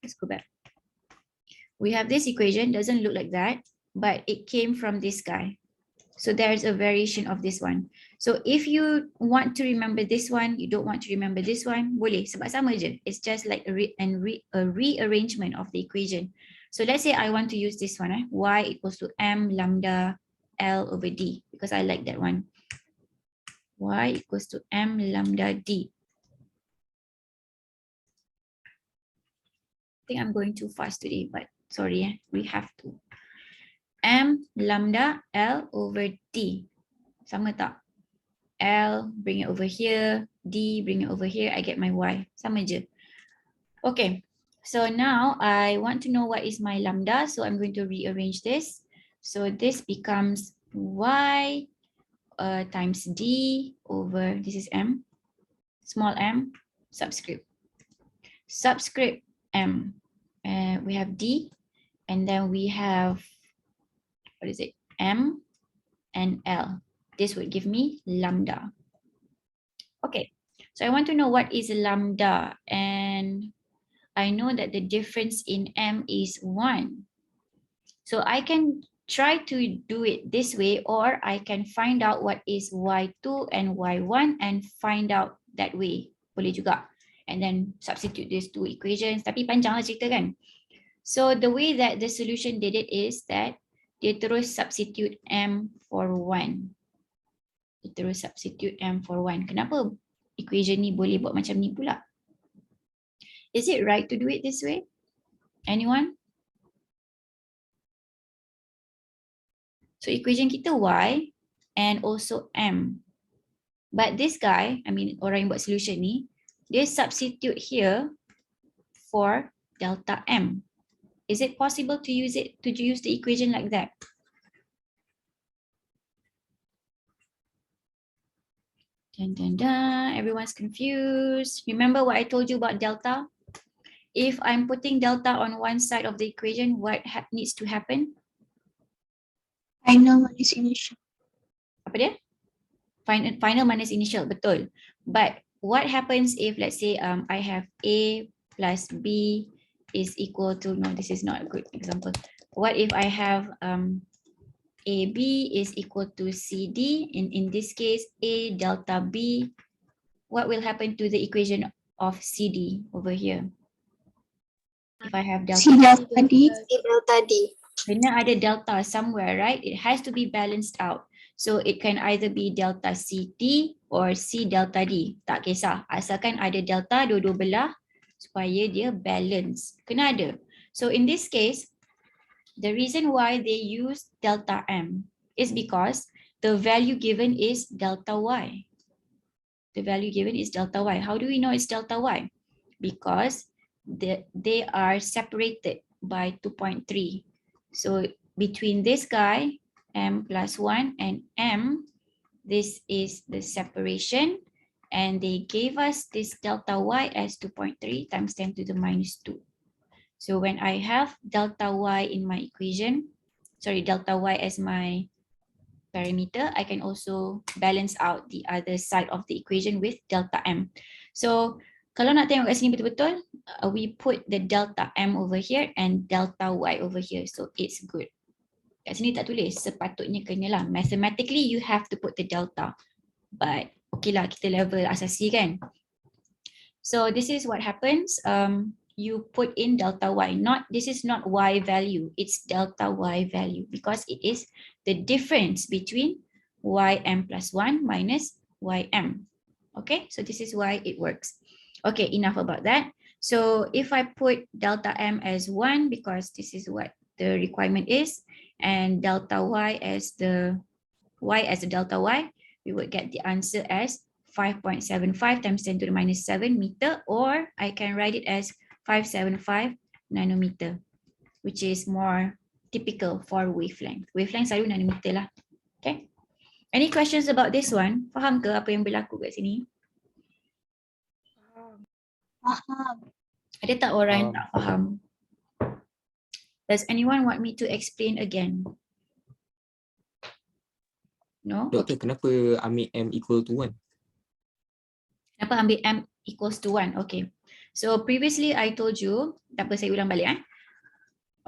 Let's go back. We have this equation, doesn't look like that, but it came from this guy. So there's a variation of this one. So if you want to remember this one, you don't want to remember this one, boleh, sebab sama je. It's just like a rearrangement of the equation. So let's say I want to use this one, y equals to m lambda L over D, because I like that one. Y equals to m lambda D. I think I'm going too fast today, but sorry, we have to. M lambda L over D. Sama tak? L, bring it over here. D, bring it over here. I get my Y. Sama je. Okay, so now I want to know what is my lambda. So I'm going to rearrange this. So this becomes Y times D over, this is M, small m, subscript. Subscript M. We have D, and then we have, what is it? M and L. This would give me lambda. Okay, so I want to know what is lambda, and I know that the difference in M is 1. So I can try to do it this way, or I can find out what is Y2 and Y1 and find out that way. Boleh juga. And then substitute these two equations. Tapi panjang lah cerita kan. So the way that the solution did it is that dia terus substitute M for 1. Dia terus substitute M for 1. Kenapa equation ni boleh buat macam ni pula? Is it right to do it this way? Anyone? So equation kita Y and also M. But this guy, I mean orang yang buat solution ni, dia substitute here for delta M. Is it possible to use the equation like that? Dun, dun, dun. Everyone's confused. Remember what I told you about delta? If I'm putting delta on one side of the equation, what needs to happen? Final minus initial. Apa dia? Final minus initial, betul. But what happens if, let's say, I have A plus B is equal to, no, this is not a good example. What if I have AB is equal to CD? In this case, A delta B, what will happen to the equation of CD over here? If I have delta D. Kena ada delta somewhere, right? It has to be balanced out. So it can either be delta CT or C delta D. Tak kisah. Asalkan ada delta dua-dua belah supaya dia balance. Kena ada. So in this case, the reason why they use delta M is because the value given is delta Y. The value given is delta Y. How do we know it's delta Y? Because they are separated by 2.3. So between this guy, M plus 1 and M, this is the separation. And they gave us this delta Y as 2.3 times 10 to the minus 2. So when I have delta Y in my equation, delta Y as my parameter, I can also balance out the other side of the equation with delta M. So kalau nak tengok kat sini betul-betul, we put the delta M over here and delta Y over here. So it's good. Kat sini tak tulis, sepatutnya kenalah. Mathematically, you have to put the delta. But okay lah, kita level asasi kan. So this is what happens. You put in delta Y. This is not Y value, it's delta Y value because it is the difference between ym plus 1 minus ym. Okay, so this is why it works. Okay, enough about that. So if I put delta M as 1 because this is what the requirement is, and delta Y as the delta Y, we would get the answer as 5.75 times 10 to the minus 7 meter, or I can write it as 575 nanometer, which is more typical for wavelength. Wavelength selalu nanometer lah. Okay. Any questions about this one? Faham ke apa yang berlaku kat sini? Faham. Ada tak orang yang tak faham? Does anyone want me to explain again? No? Doktor, kenapa ambil M equal to 1? Kenapa ambil M equals to 1? Okay. So previously I told you, tak apa saya ulang balik.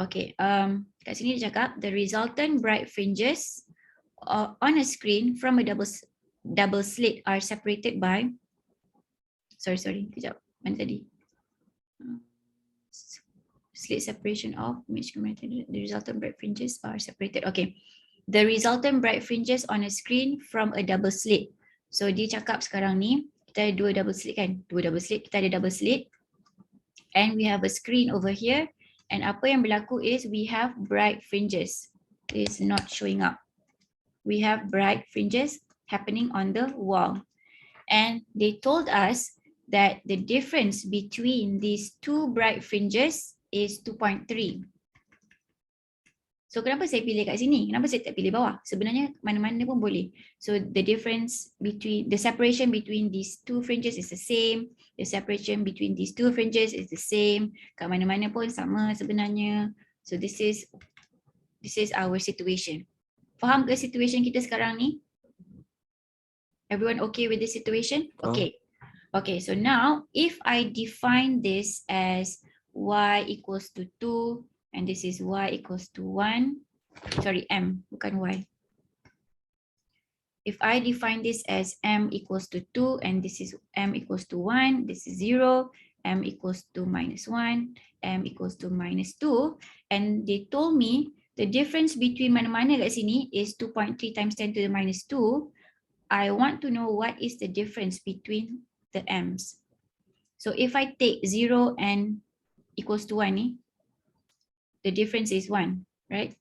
Okay, kat sini dia cakap, the resultant bright fringes on a screen from a double slit are separated by, sorry, kejap, mana tadi? slit separation of image the resultant bright fringes are separated. Okay. The resultant bright fringes on a screen from a double slit. So dia cakap sekarang ni, kita ada dua double slit kan? Dua double slit, kita ada double slit. And we have a screen over here. And apa yang berlaku is we have bright fringes. It's not showing up. We have bright fringes happening on the wall. And they told us that the difference between these two bright fringes is 2.3. So kenapa saya pilih kat sini? Kenapa saya tak pilih bawah? Sebenarnya mana-mana pun boleh. So the difference between, the separation between these two fringes is the same. The separation between these two fringes is the same. Kat mana-mana pun sama sebenarnya. So this is our situation. Faham ke situation kita sekarang ni? Everyone okay with the situation? Okay. Okay, so now if I define this as y equals to 2 and this is y equals to 1, sorry, m, bukan y. If I define this as m equals to 2 and this is m equals to 1, this is 0, m equals to minus 1, m equals to minus 2, and they told me the difference between mana-mana kat sini is 2.3 times 10 to the minus 2. I want to know what is the difference between the m's. So if I take 0 and equals to 1 ni, the difference is 1, right?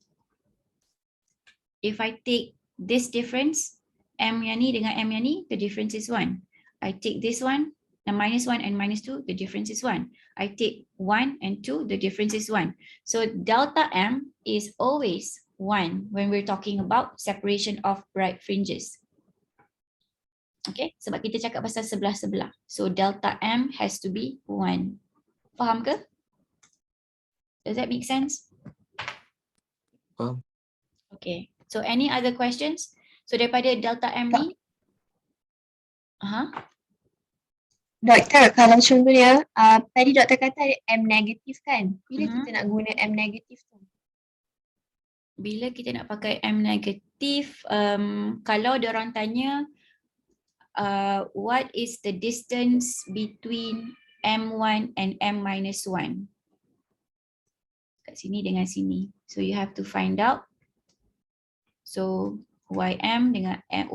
If I take this difference, m yang ni dengan m yang ni, the difference is 1. I take this one, the minus 1 and minus 2, the difference is 1. I take 1 and 2, the difference is 1. So delta m is always 1 when we're talking about separation of bright fringes. Okay, sebab kita cakap pasal sebelah-sebelah. So delta m has to be 1. Faham ke? Does that make sense? Faham. Okay, so any other questions? So daripada delta m ni? Doktor, kalau contohnya tadi doktor kata ada M negatif kan? Bila kita nak guna M negatif tu? Bila kita nak pakai M negatif, kalau diorang tanya what is the distance between M1 and M minus 1? Kat sini dengan sini. So you have to find out. So ym dengan ym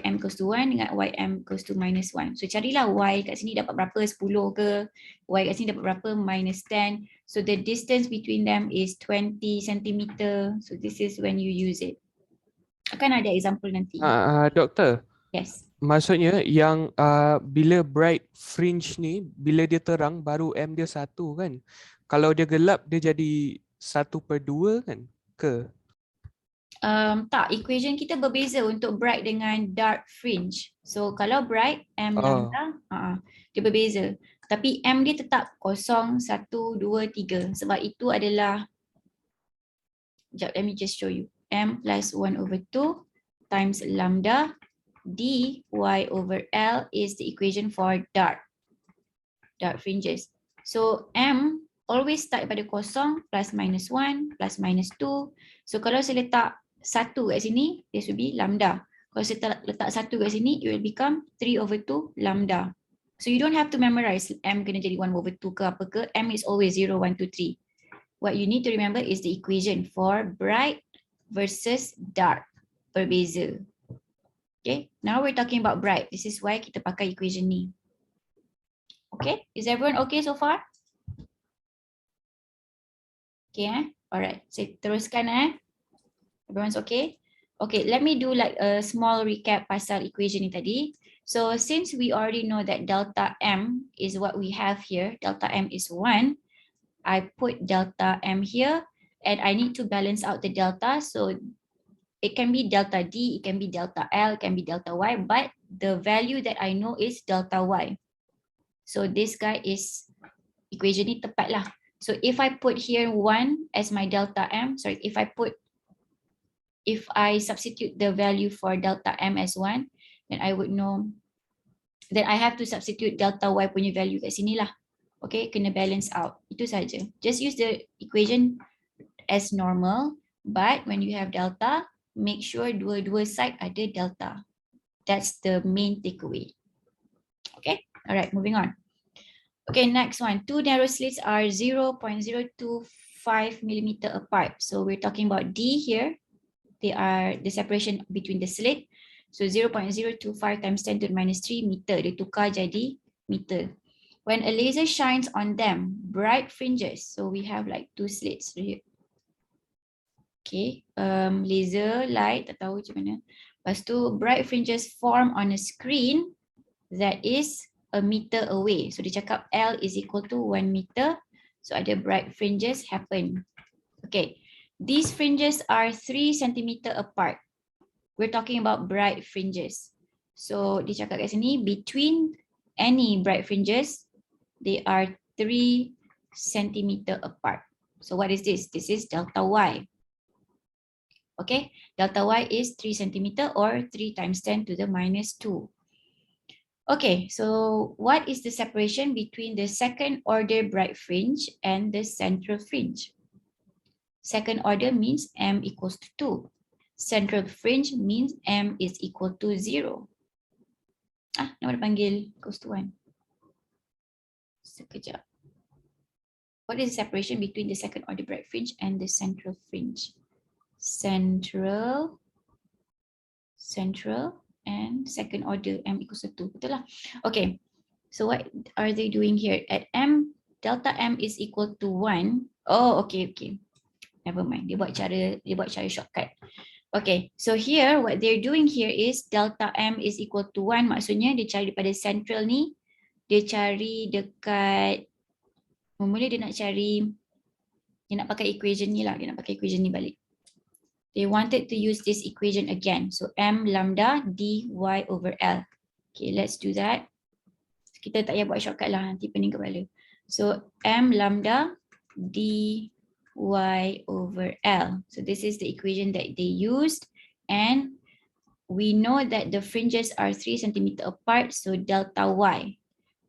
equals to 1 dengan ym equals to minus 1. So carilah y kat sini dapat berapa, 10 ke? Y kat sini dapat berapa, minus 10. So the distance between them is 20 cm. So this is when you use it. Akan ada example nanti. Doktor, Yes. maksudnya yang bila bright fringe ni, bila dia terang baru M dia 1 kan? Kalau dia gelap dia jadi 1/2 kan? Ke? Tak, equation kita berbeza untuk bright dengan dark fringe. So kalau bright, M lambda, dia berbeza. Tapi M dia tetap 0, 1, 2, 3. Sebab itu adalah, sekejap, let me just show you. M plus 1/2 times lambda d y over L is the equation for dark fringes. So M always start pada 0, plus minus 1, plus minus 2. So kalau saya letak 1 kat sini, this will be lambda. Kalau saya letak 1 kat sini, it will become 3/2 lambda. So you don't have to memorize M kena jadi 1/2 ke apa ke. M is always 0, 1, 2, 3. What you need to remember is the equation for bright versus dark. Berbeza. Okay, now we're talking about bright. This is why kita pakai equation ni. Okay, is everyone okay so far? Okay, alright. Saya teruskan Everyone's okay? Okay, let me do like a small recap pasal equation ni tadi. So since we already know that delta M is what we have here, delta M is 1, I put delta M here and I need to balance out the delta. So it can be delta D, it can be delta L, it can be delta Y, but the value that I know is delta Y. So this guy is, equation ni tepat lah. So if I put here 1 as my delta M, sorry, if I substitute the value for delta M as 1, then I would know that I have to substitute delta Y punya value kat sini lah. Okay, kena balance out. Itu saja. Just use the equation as normal, but when you have delta, make sure dua-dua side ada delta. That's the main takeaway. Okay, alright, moving on. Okay, next one. Two narrow slits are 0.025 millimeter apart. So we're talking about D here. They are the separation between the slit. So 0.025 times 10 to the minus 3 meter. Dia tukar jadi meter. When a laser shines on them, bright fringes. So we have like two slits here. Okay, laser light, tak tahu macam mana. Lepas tu bright fringes form on a screen that is a meter away. So dia cakap L is equal to 1 meter. So ada bright fringes happen. Okay, these fringes are 3 centimeter apart. We're talking about bright fringes. So dia cakap kat sini, between any bright fringes, they are 3 centimeter apart. So what is this? This is delta Y. Okay, delta Y is 3 centimeter or 3 times 10 to the minus 2. Okay, so what is the separation between the second order bright fringe and the central fringe? Second order means M equals to 2. Central fringe means M is equal to 0. Nama dia panggil equals to 1. Sekejap. What is the separation between the second order bright fringe and the central fringe? Central, and second order M equals to 2. Betul lah. Okay. So what are they doing here? At M, delta M is equal to 1. Oh, okay. Never mind. Dia buat cara shortcut. Okay. So here, what they're doing here is delta M is equal to 1. Maksudnya dia cari daripada central ni. Dia cari dekat, mula dia nak cari, dia nak pakai equation ni lah. Dia nak pakai equation ni balik. They wanted to use this equation again. So M lambda dy over L. Okay, let's do that. Kita tak payah buat shortcut lah, nanti pening kepala. So M lambda dy over L. So this is the equation that they used. And we know that the fringes are 3 centimeter apart, so delta Y.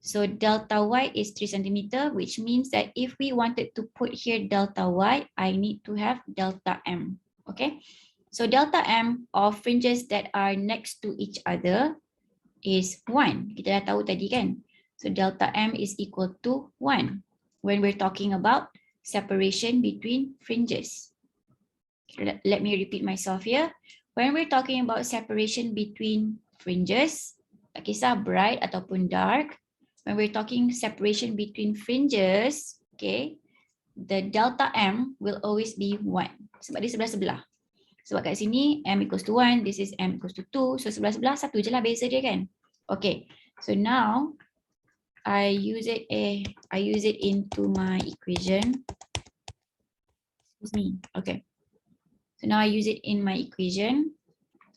So delta Y is 3 centimeter, which means that if we wanted to put here delta Y, I need to have delta M. Okay, so delta M of fringes that are next to each other is 1. Kita dah tahu tadi kan. So delta M is equal to 1 when we're talking about separation between fringes. Let me repeat myself here. When we're talking about separation between fringes, tak kisah bright ataupun dark, when we're talking separation between fringes, okay, the delta M will always be 1. Sebab dia sebelah-sebelah. Sebab kat sini M equals to 1, this is M equals to 2. So sebelah-sebelah satu je lah beza dia kan. Okay, so now I use it into my equation. Excuse me. Okay. So now I use it in my equation.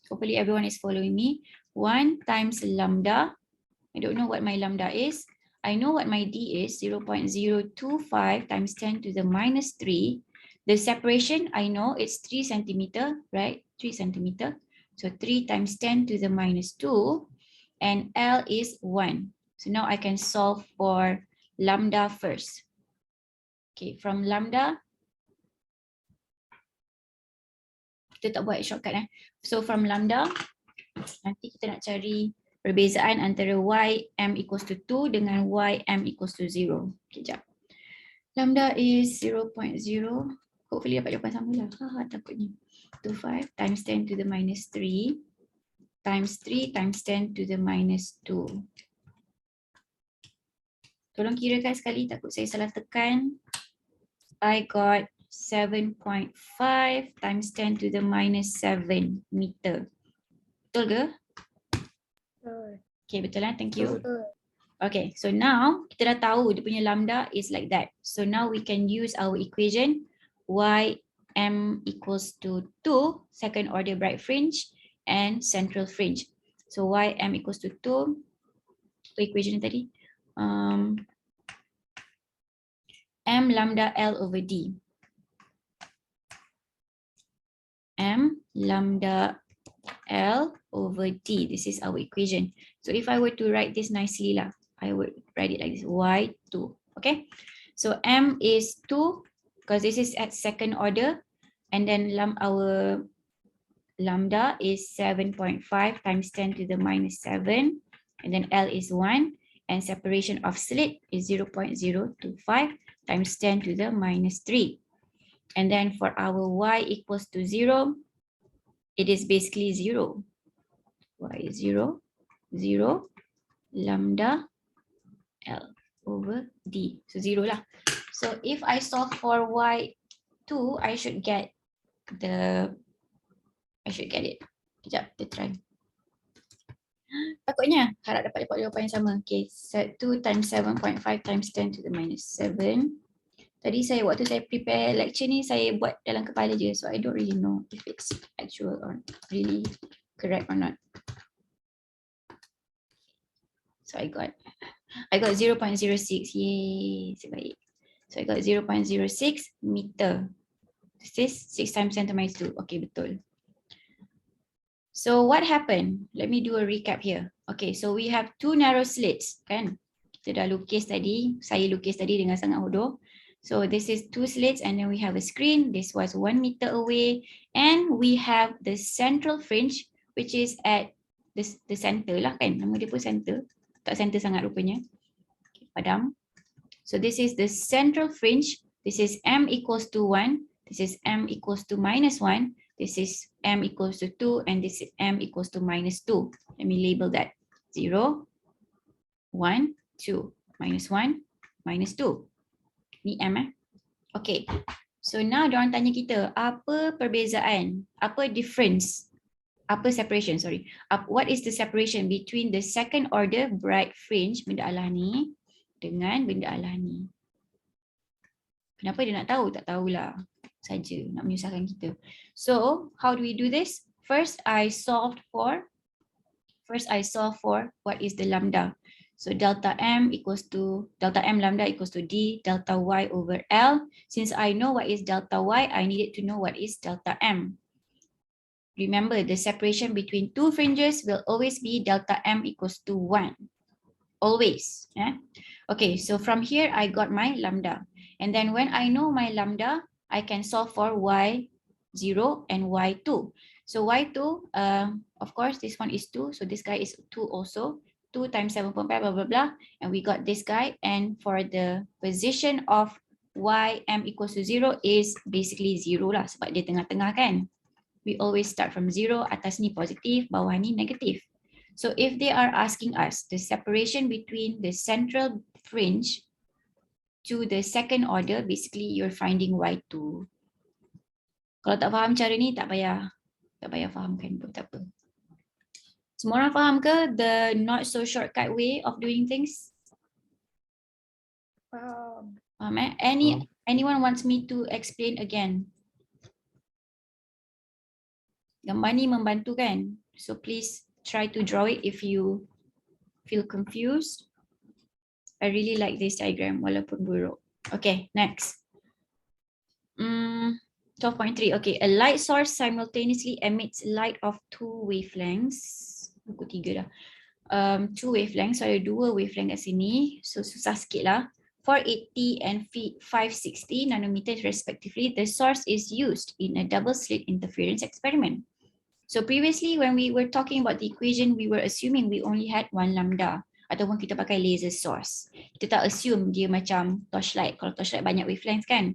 Hopefully everyone is following me. 1 times lambda. I don't know what my lambda is. I know what my D is, 0.025 times 10 to the minus 3. The separation, I know it's 3 centimeter, right? 3 centimeter. So 3 times 10 to the minus 2. And L is 1. So now I can solve for lambda first. Okay, from lambda, kita tak buat shortcut. So from lambda, nanti kita nak cari perbezaan antara y(m) equals to 2 dengan y(m) equals to 0. Kejap. Lambda is 0.0. Hopefully dapat jawapan sama lah. Takutnya. 25 times 10 to the minus 3 times 3 times 10 to the minus 2. Tolong kirakan sekali, takut saya salah tekan. I got 7.5 times 10 to the minus 7 meter. Betul ke? Okay, betul lah. Thank you. Okay, so now kita dah tahu dia punya lambda is like that. So now we can use our equation y(m) equals to 2, second order bright fringe and central fringe. So y(m) equals to 2, apa equation tadi? M lambda L over D. M lambda L over D. This is our equation. So if I were to write this nicely lah, I would write it like this, y2. Okay. So M is 2 because this is at second order. And then our lambda is 7.5 times 10 to the minus 7. And then L is 1. and separation of slit is 0.025 times 10 to the minus 3. And then for our y equals to 0, it is basically 0. Y is 0, 0, lambda L over D. So 0 lah. So if I solve for y2, I should get it. Sekejap, kita try. Takutnya harap dapat jawapan yang sama. Okay, set 2 times 7.5 times 10 to the minus 7. Tadi waktu saya prepare lecture ni, saya buat dalam kepala je. So I don't really know if it's actual or really correct or not. So I got 0.06. Yay, sebaik. So I got 0.06 meter. This is 6 times 10 to minus 2. Okay, betul. So what happened? Let me do a recap here. Okay, so we have two narrow slits, kan? Kita dah lukis tadi. Saya lukis tadi dengan sangat bodoh. So this is two slits and then we have a screen. This was 1 meter away. And we have the central fringe, which is at the center lah, kan? Nama dia pun center. Tak center sangat rupanya. Okay, padam. So this is the central fringe. This is m equals to 1. This is m equals to minus 1. This is m equals to 2. And this is m equals to minus 2. Let me label that. 0, 1, 2. Minus 1, minus 2. Ni m Okay. So now diorang tanya kita, apa perbezaan? Apa difference? Apa separation, sorry. What is the separation between the second order bright fringe, benda Allah ni, dengan benda Allah ni? Kenapa dia nak tahu? Tak tahulah. Saja nak menyusahkan kita. So, how do we do this? First, I solved for what is the lambda. So delta m lambda equals to d delta y over L. Since I know what is delta y, I needed to know what is delta m. Remember, the separation between two fringes will always be delta m equals to 1. Always. Yeah? Okay, so from here, I got my lambda. And then when I know my lambda, I can solve for y0 and y2. So y2, of course, this one is 2. So this guy is 2 also. 2 times 7.5, blah, blah, blah. And we got this guy. And for the position of ym equals to 0 is basically 0 lah. Sebab dia tengah-tengah kan. We always start from 0. Atas ni positif, bawah ni negatif. So if they are asking us the separation between the central fringe to the second order, basically you're finding y2. Kalau tak faham cara ni, tak payah fahamkan pun, tak apa. Semua orang faham ke the not so shortcut way of doing things? Faham eh? Anyone wants me to explain again? Gambar ni membantu kan? So please try to draw it if you feel confused. I really like this diagram walaupun buruk. Okay, next. 12.3. Okay, a light source simultaneously emits light of two wavelengths. Buku 3 dah. Two wavelengths. So ada dua wavelength kat sini. So susah sikit lah. 480 and 560 nanometers respectively. The source is used in a double slit interference experiment. So previously when we were talking about the equation, we were assuming we only had one lambda. Ataupun kita pakai laser source. Kita tak assume dia macam torchlight. Kalau torchlight banyak wavelengths kan.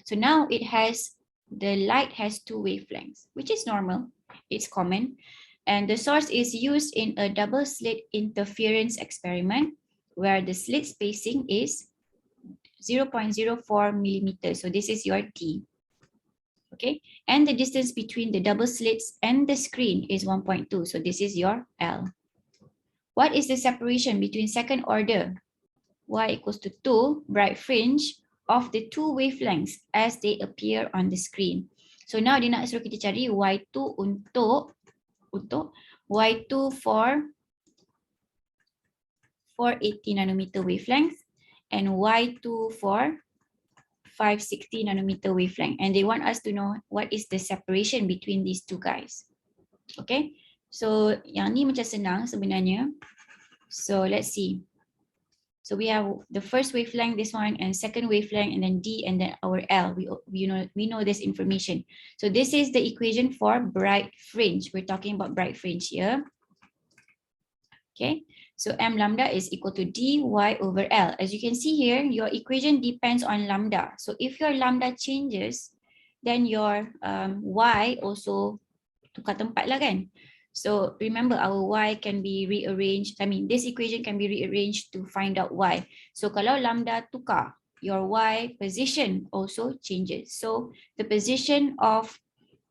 So now the light has two wavelengths, which is normal. It's common. And the source is used in a double slit interference experiment where the slit spacing is 0.04 millimeters. So this is your D. Okay. And the distance between the double slits and the screen is 1.2. So this is your L. What is the separation between second order y equals to 2 bright fringe of the two wavelengths as they appear on the screen? So now dia nak suruh kita cari y2 untuk y2 for 480 nanometer wavelength and y2 for 560 nanometer wavelength. And they want us to know what is the separation between these two guys. Okay, so yang ni macam senang sebenarnya. So let's see. So we have the first wavelength, this one, and second wavelength, and then D, and then our L. We know this information. So this is the equation for bright fringe. We're talking about bright fringe here. Okay. So m lambda is equal to dy over L. As you can see here, your equation depends on lambda. So if your lambda changes, then your y also tukar tempat lah kan. So remember our y can be rearranged, this equation can be rearranged to find out y. So kalau lambda tukar, your y position also changes. So the position of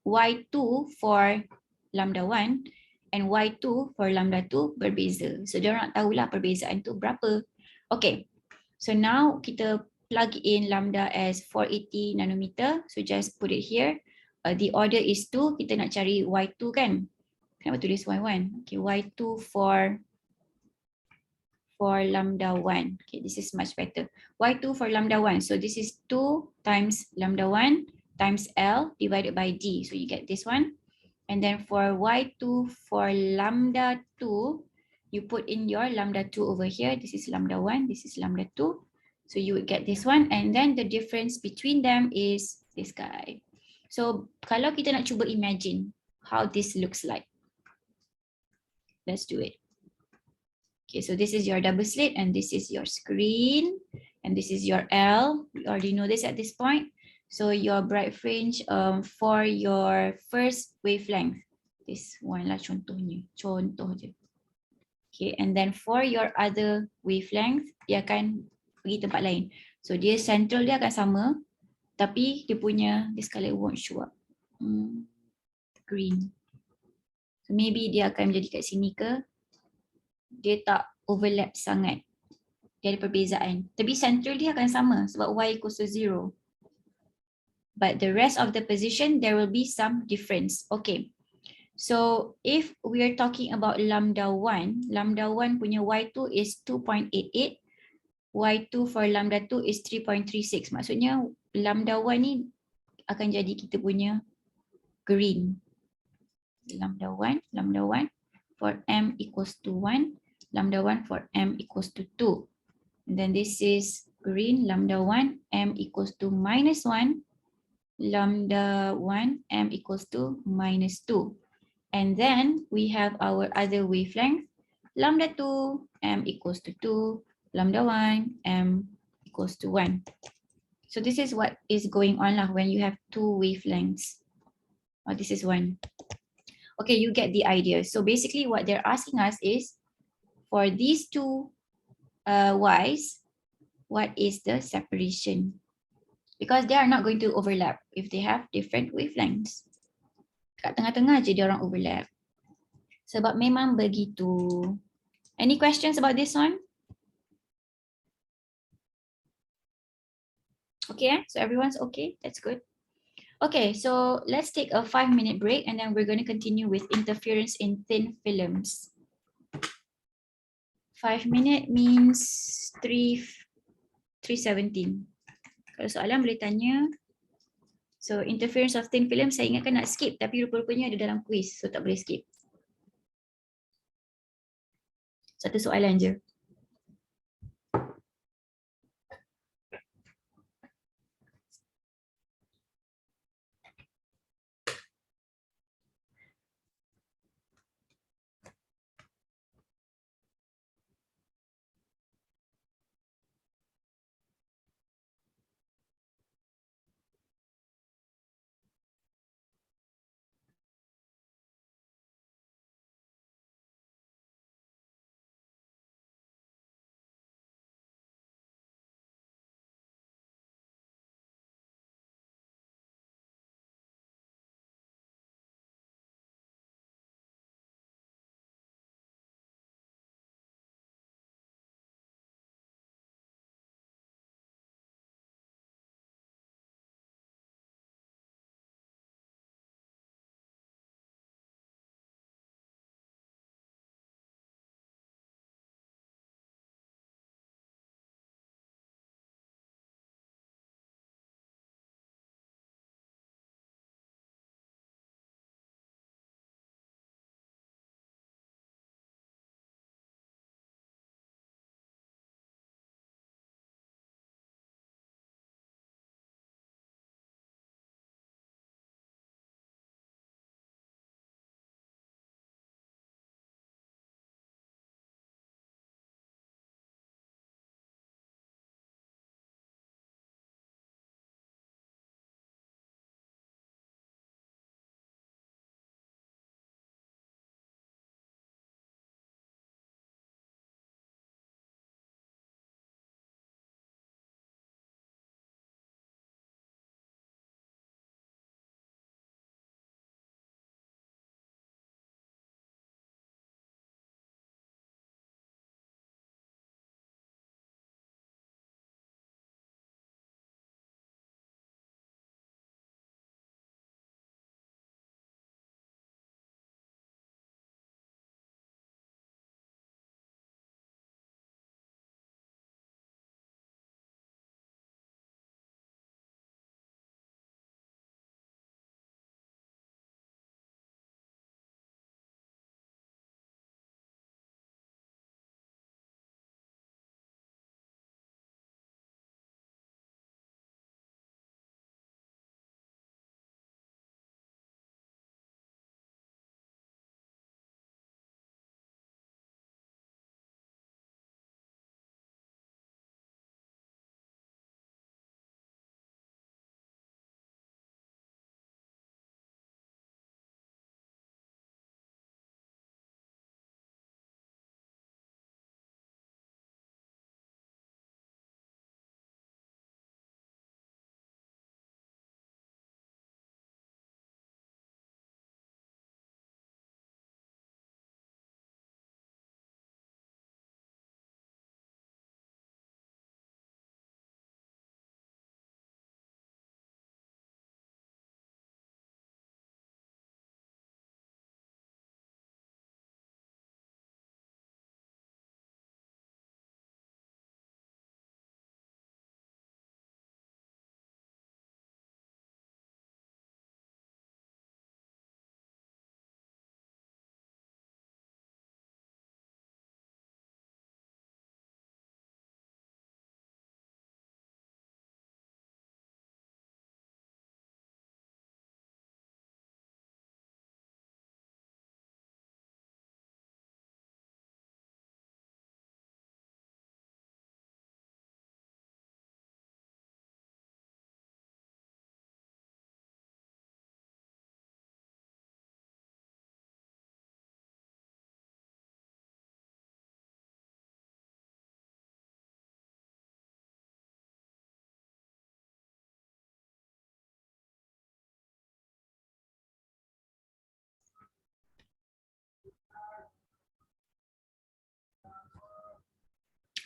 y2 for lambda 1 and y2 for lambda 2 berbeza. So dia nak tahulah perbezaan tu berapa. Okay, so now kita plug in lambda as 480 nanometer. So just put it here. The order is 2, kita nak cari y2 kan. Kenapa tulis y1? Okay, y2 for lambda 1. Okay, this is much better. Y2 for lambda 1. So this is 2 times lambda 1 times L divided by D. So you get this one. And then for y2 for lambda 2, you put in your lambda 2 over here. This is lambda 1, this is lambda 2. So you would get this one. And then the difference between them is this guy. So kalau kita nak cuba imagine how this looks like. Let's do it. Okay, so this is your double slit and this is your screen and this is your L. We already know this at this point. So your bright fringe for your first wavelength, this one lah contohnya, contoh je. Okay, and then for your other wavelength, dia akan pergi tempat lain. So dia central dia akan sama, tapi dia punya, this color won't show up. Green. So maybe dia akan menjadi kat sini ke, dia tak overlap sangat. Dia ada perbezaan. Tapi central dia akan sama sebab y equals to 0. But the rest of the position, there will be some difference. Okay. So if we are talking about lambda 1 punya y2 is 2.88. Y2 for lambda 2 is 3.36. Maksudnya lambda 1 ni akan jadi kita punya green. Lambda 1 for m equals to 1. Lambda 1 for m equals to 2. And then this is green, lambda 1, m equals to minus 1. Lambda 1, m equals to minus 2. And then we have our other wavelength, lambda 2, m equals to 2. Lambda 1, m equals to 1. So this is what is going on lah when you have two wavelengths. Oh, this is one. Okay, you get the idea. So basically what they're asking us is, for these two y's, what is the separation? Because they are not going to overlap if they have different wavelengths. Kat tengah-tengah je dia orang overlap. Sebab memang begitu. Any questions about this one? Okay, so everyone's okay? That's good. Okay, so let's take a 5-minute break and then we're going to continue with interference in thin films. 5 minutes means 3:17. Kalau soalan boleh tanya. So interference of thin film saya ingatkan nak skip tapi rupa-rupanya ada dalam quiz, so tak boleh skip. Satu soalan je.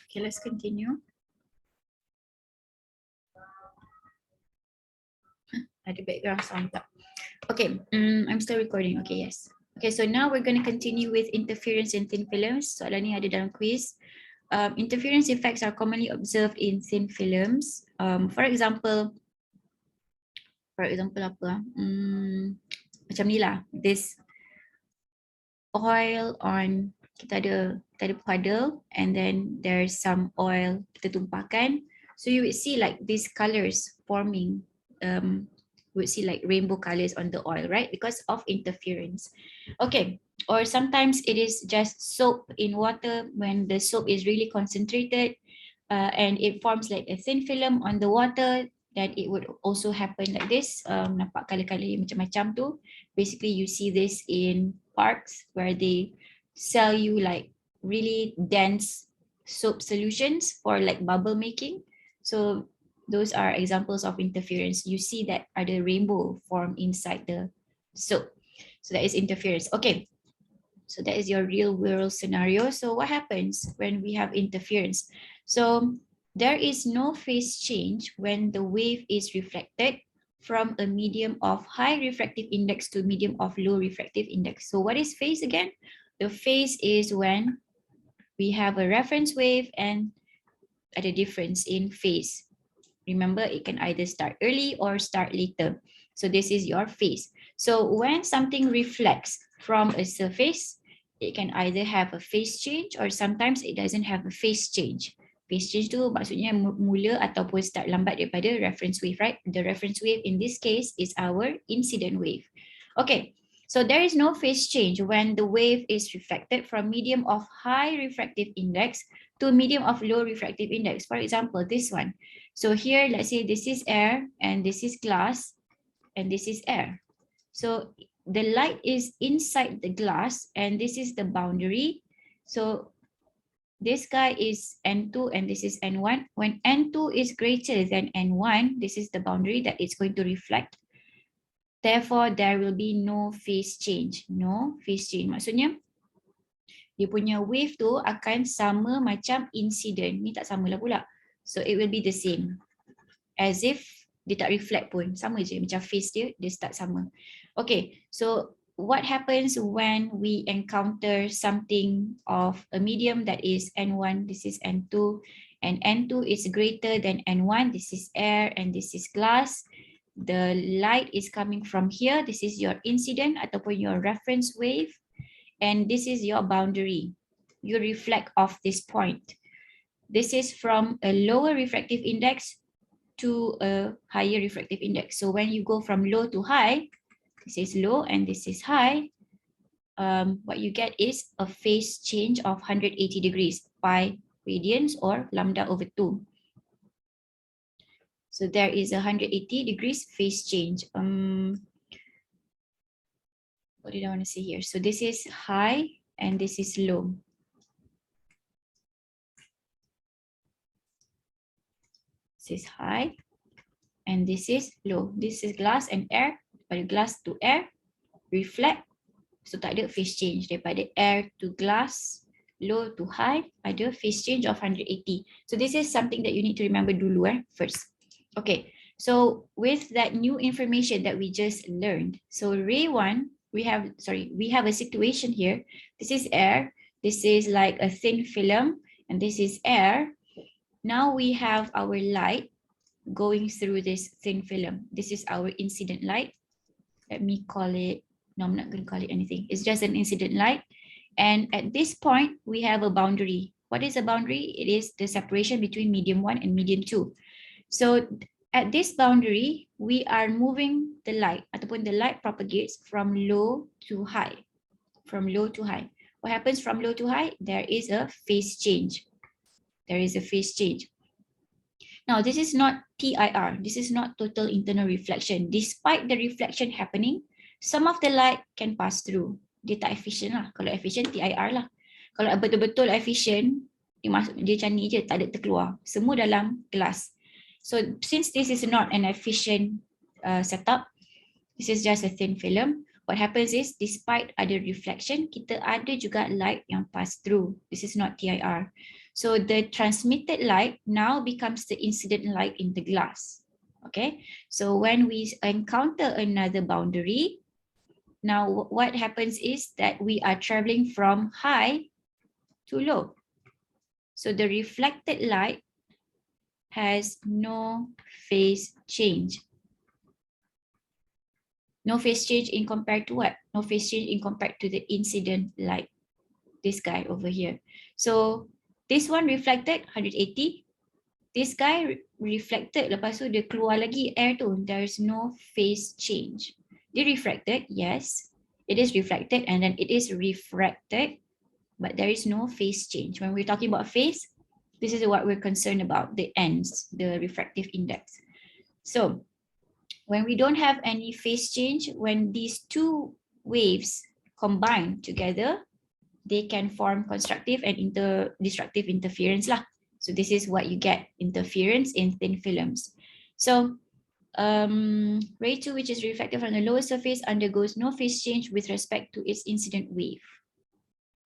Okay, let's continue. Ada background sound tak? Okay, I'm still recording. Okay, yes. Okay, so now we're going to continue with interference in thin films. Soalan ni ada dalam quiz. Interference effects are commonly observed in thin films. For example apa? Macam ni lah. This oil on, kita ada puddle and then there's some oil kita tumpahkan. So you would see like these colors forming. You would see like rainbow colors on the oil, right? Because of interference. Okay, or sometimes it is just soap in water when the soap is really concentrated and it forms like a thin film on the water. Then it would also happen like this. Nampak color-color macam-macam tu. Basically, you see this in parks where they sell you like really dense soap solutions for like bubble making. So those are examples of interference. You see that ada rainbow form inside the soap. So that is interference. Okay. So that is your real world scenario. So what happens when we have interference? So there is no phase change when the wave is reflected from a medium of high refractive index to medium of low refractive index. So what is phase again? The phase is when we have a reference wave and a difference in phase. Remember, it can either start early or start later. So this is your phase. So when something reflects from a surface, it can either have a phase change or sometimes it doesn't have a phase change. Phase change tu maksudnya mula ataupun start lambat daripada reference wave, right? The reference wave in this case is our incident wave. Okay, so there is no phase change when the wave is reflected from medium of high refractive index to medium of low refractive index. For example, this one. So here, let's say this is air and this is glass and this is air. So the light is inside the glass and this is the boundary. So this guy is N2 and this is N1. When N2 is greater than N1, this is the boundary that it's going to reflect. Therefore, there will be no phase change. No phase change. Maksudnya, dia punya wave tu akan sama macam incident. Ni tak sama lah pula. So it will be the same. As if dia tak reflect pun. Sama je macam phase dia start sama. Okay, so what happens when we encounter something of a medium that is N1, this is N2, and N2 is greater than N1, this is air and this is glass. The light is coming from here. This is your incident ataupun your reference wave. And this is your boundary. You reflect off this point. This is from a lower refractive index to a higher refractive index. So when you go from low to high, this is low and this is high, what you get is a phase change of 180 degrees by radians or lambda over 2. So there is a 180 degrees phase change. What did I want to say here? So this is high and this is low. This is high and this is low. This is glass and air. Daripada glass to air, reflect. So tak ada phase change. Daripada air to glass, low to high, ada phase change of 180. So this is something that you need to remember dulu first. Okay, so with that new information that we just learned, so ray 1, we have a situation here. This is air, this is like a thin film, and this is air. Now we have our light going through this thin film. This is our incident light. Let me call it, no, I'm not going to call it anything. It's just an incident light. And at this point, we have a boundary. What is a boundary? It is the separation between medium 1 and medium 2. So at this boundary, we are moving the light, ataupun the light propagates from low to high. From low to high. What happens from low to high? There is a phase change. There is a phase change. Now, this is not TIR. This is not total internal reflection. Despite the reflection happening, some of the light can pass through. Dia tak efficient lah. Kalau efficient, TIR lah. Kalau betul-betul efficient, dia macam ni je, tak ada terkeluar. Semua dalam gelas. So, since this is not an efficient setup, this is just a thin film. What happens is, despite ada reflection, kita ada juga light yang pass through. This is not TIR. So the transmitted light now becomes the incident light in the glass. Okay, so when we encounter another boundary, now what happens is that we are traveling from high to low. So the reflected light has no phase change. No phase change in compared to what? No phase change in compared to the incident light. This guy over here. So this one reflected 180. This guy reflected, lepas tu dia keluar lagi air tu. There is no phase change. Dia refracted, yes. It is reflected and then it is refracted, but there is no phase change. When we're talking about phase, this is what we're concerned about, the ends, the refractive index. So when we don't have any phase change, when these two waves combine together, they can form constructive and destructive interference lah. So this is what you get, interference in thin films. So ray 2, which is reflected from the lower surface, undergoes no phase change with respect to its incident wave.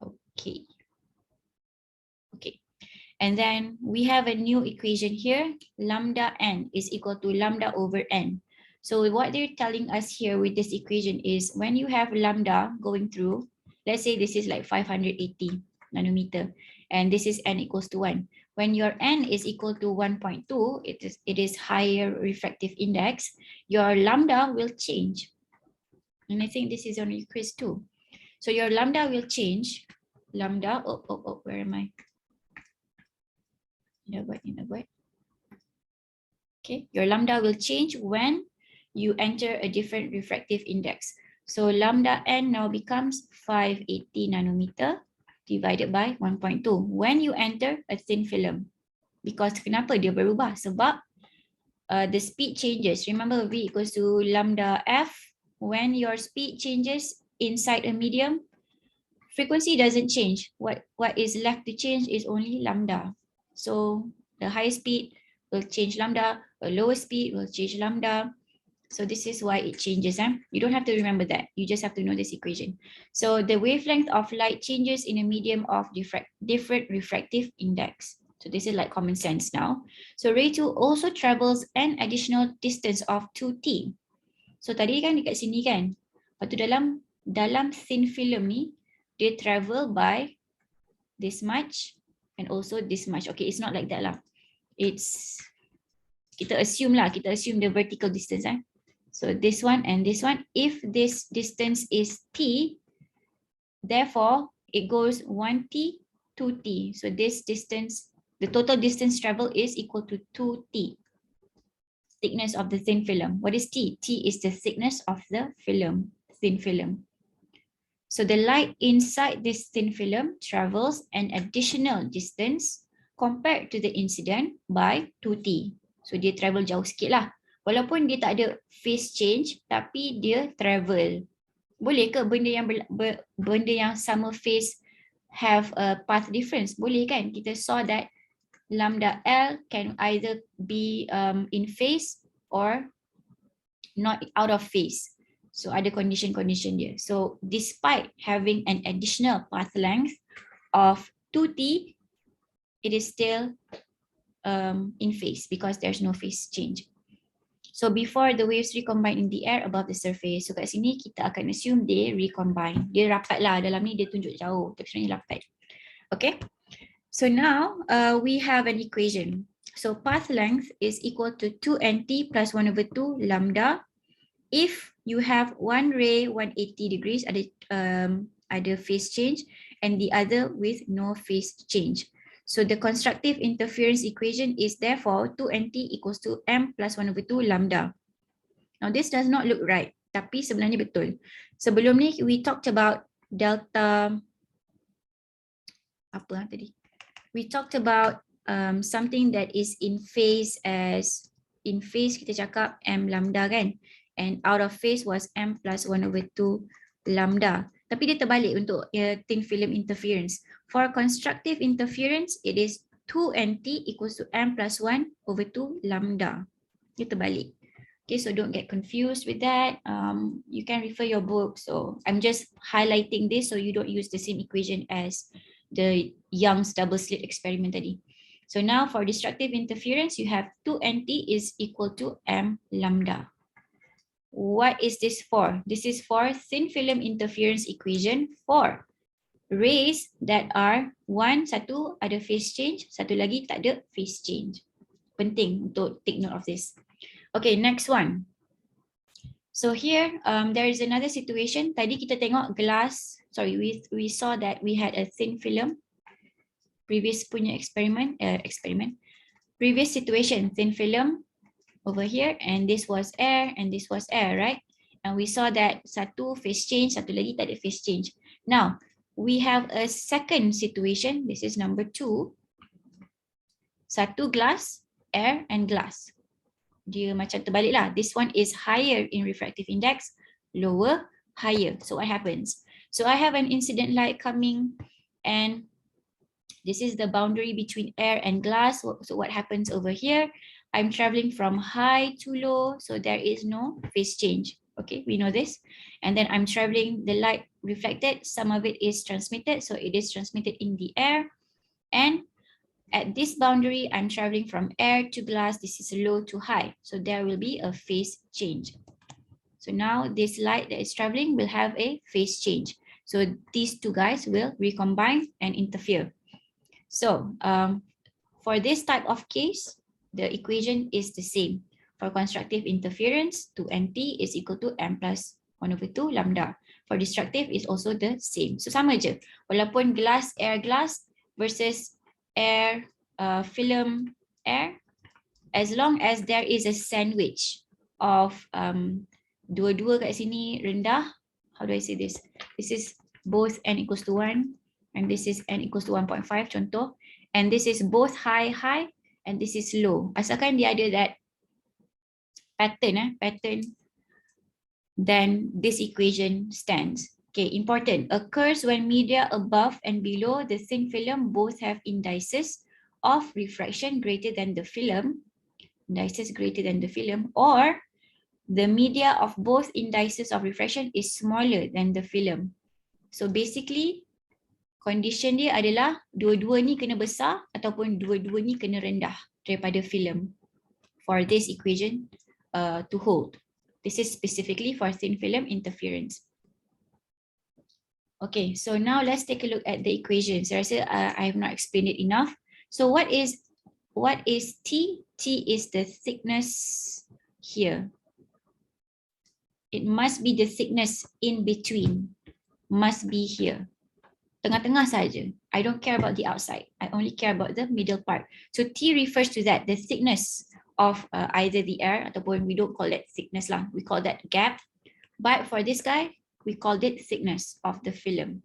Okay. Okay. And then we have a new equation here. Lambda n is equal to lambda over n. So what they're telling us here with this equation is when you have lambda going through, let's say this is like 580 nanometer, and this is n equals to 1. When your n is equal to 1.2, it is higher refractive index, your lambda will change. And I think this is on your quiz too. So your lambda will change. Lambda, where am I? Okay, your lambda will change when you enter a different refractive index. So lambda n now becomes 580 nanometer divided by 1.2 when you enter a thin film. Because kenapa dia berubah? Sebab the speed changes. Remember V equals to lambda f. When your speed changes inside a medium, frequency doesn't change. What is left to change is only lambda. So the higher speed will change lambda, a lower speed will change lambda. So this is why it changes. You don't have to remember that. You just have to know this equation. So the wavelength of light changes in a medium of different refractive index. So this is like common sense now. So ray 2 also travels an additional distance of 2t. So tadi kan dekat sini kan. Lepas tu dalam thin film ni, dia travel by this much and also this much. Okay, it's not like that lah. It's, kita assume the vertical distance. So this one and this one, if this distance is t, therefore it goes 1t, 2t. So this distance, the total distance travel is equal to 2t. Thickness of the thin film. What is t? T is the thickness of the film, thin film. So the light inside this thin film travels an additional distance compared to the incident by 2t. So dia travel jauh sikit lah. Walaupun dia tak ada phase change, tapi dia travel. Boleh ke benda yang sama phase have a path difference? Boleh kan? Kita saw that lambda L can either be in phase or not out of phase. So ada condition dia. So despite having an additional path length of 2t, it is still in phase because there's no phase change. So before the waves recombine in the air above the surface, so kat sini kita akan assume they recombine. Dia rapat lah, dalam ni dia tunjuk jauh, tapi sebenarnya rapat. Okay, so now we have an equation. So path length is equal to 2nt plus 1/2 lambda. If you have one ray 180 degrees, ada phase change, and the other with no phase change. So the constructive interference equation is therefore 2nt equals to m plus 1/2 lambda. Now this does not look right, tapi sebenarnya betul. Sebelum ni we talked about delta, apa tadi? We talked about something that is in phase as, in phase kita cakap m lambda kan? And out of phase was m plus 1/2 lambda. Tapi dia terbalik untuk thin film interference. For constructive interference, it is 2nt equals to m plus 1/2 lambda. Dia terbalik. Okay, so don't get confused with that. You can refer your book. So I'm just highlighting this so you don't use the same equation as the Young's double slit experiment tadi. So now for destructive interference, you have 2nt is equal to m lambda. What is this for? This is for thin film interference equation for rays that are satu ada phase change, satu lagi tak ada phase change. Penting untuk take note of this. Okay, next one. So here, there is another situation. Tadi kita tengok glass. Sorry, we saw that we had a thin film. Previous punya experiment. Previous situation, thin film over here, and this was air, and this was air, right? And we saw that satu phase change, satu lagi tak ada phase change. Now, we have a second situation. This is number 2. Satu glass, air, and glass. Dia macam terbalik lah. This one is higher in refractive index, lower, higher. So what happens? So I have an incident light coming, and this is the boundary between air and glass. So what happens over here? I'm traveling from high to low, so there is no phase change. Okay, we know this. And then I'm traveling, the light reflected, some of it is transmitted, so it is transmitted in the air. And at this boundary, I'm traveling from air to glass, this is low to high, so there will be a phase change. So now this light that is traveling will have a phase change. So these two guys will recombine and interfere. So for this type of case, the equation is the same. For constructive interference, 2nt is equal to m plus 1/2 lambda. For destructive is also the same. So sama je. Walaupun glass, air, glass versus air, film, air, as long as there is a sandwich of dua-dua kat sini rendah. How do I say this? This is both n equals to 1 and this is n equals to 1.5 contoh. And this is both high, high, and this is low. Asalkan dia ada that pattern, then this equation stands. Okay, important. Occurs when media above and below the thin film both have indices of refraction greater than the film, or the media of both indices of refraction is smaller than the film. So basically, condition dia adalah dua-dua ni kena besar ataupun dua-dua ni kena rendah daripada film for this equation to hold. This is specifically for thin film interference. Okay, so now let's take a look at the equations. Saya rasa I have not explained it enough. So what is T? T is the thickness here. It must be the thickness in between, must be here. Tengah-tengah saja. I don't care about the outside. I only care about the middle part. So T refers to that, the thickness of either the air ataupun we don't call that thickness lah. We call that gap. But for this guy, we called it thickness of the film.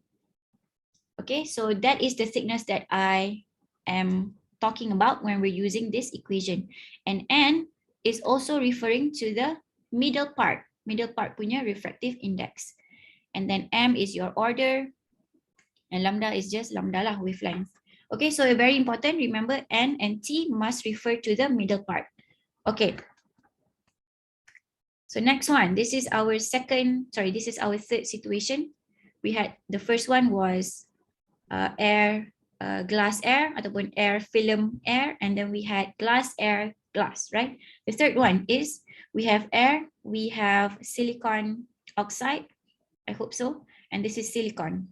Okay, so that is the thickness that I am talking about when we're using this equation. And N is also referring to the middle part punya refractive index. And then M is your order. And lambda is just lambda lah, wavelength. Okay, so very important, remember N and T must refer to the middle part. Okay. So next one, this is our third situation. We had, the first one was air, glass air, ataupun air, film air, and then we had glass air, glass, right? The third one is, we have air, we have silicon oxide, I hope so, and this is silicon.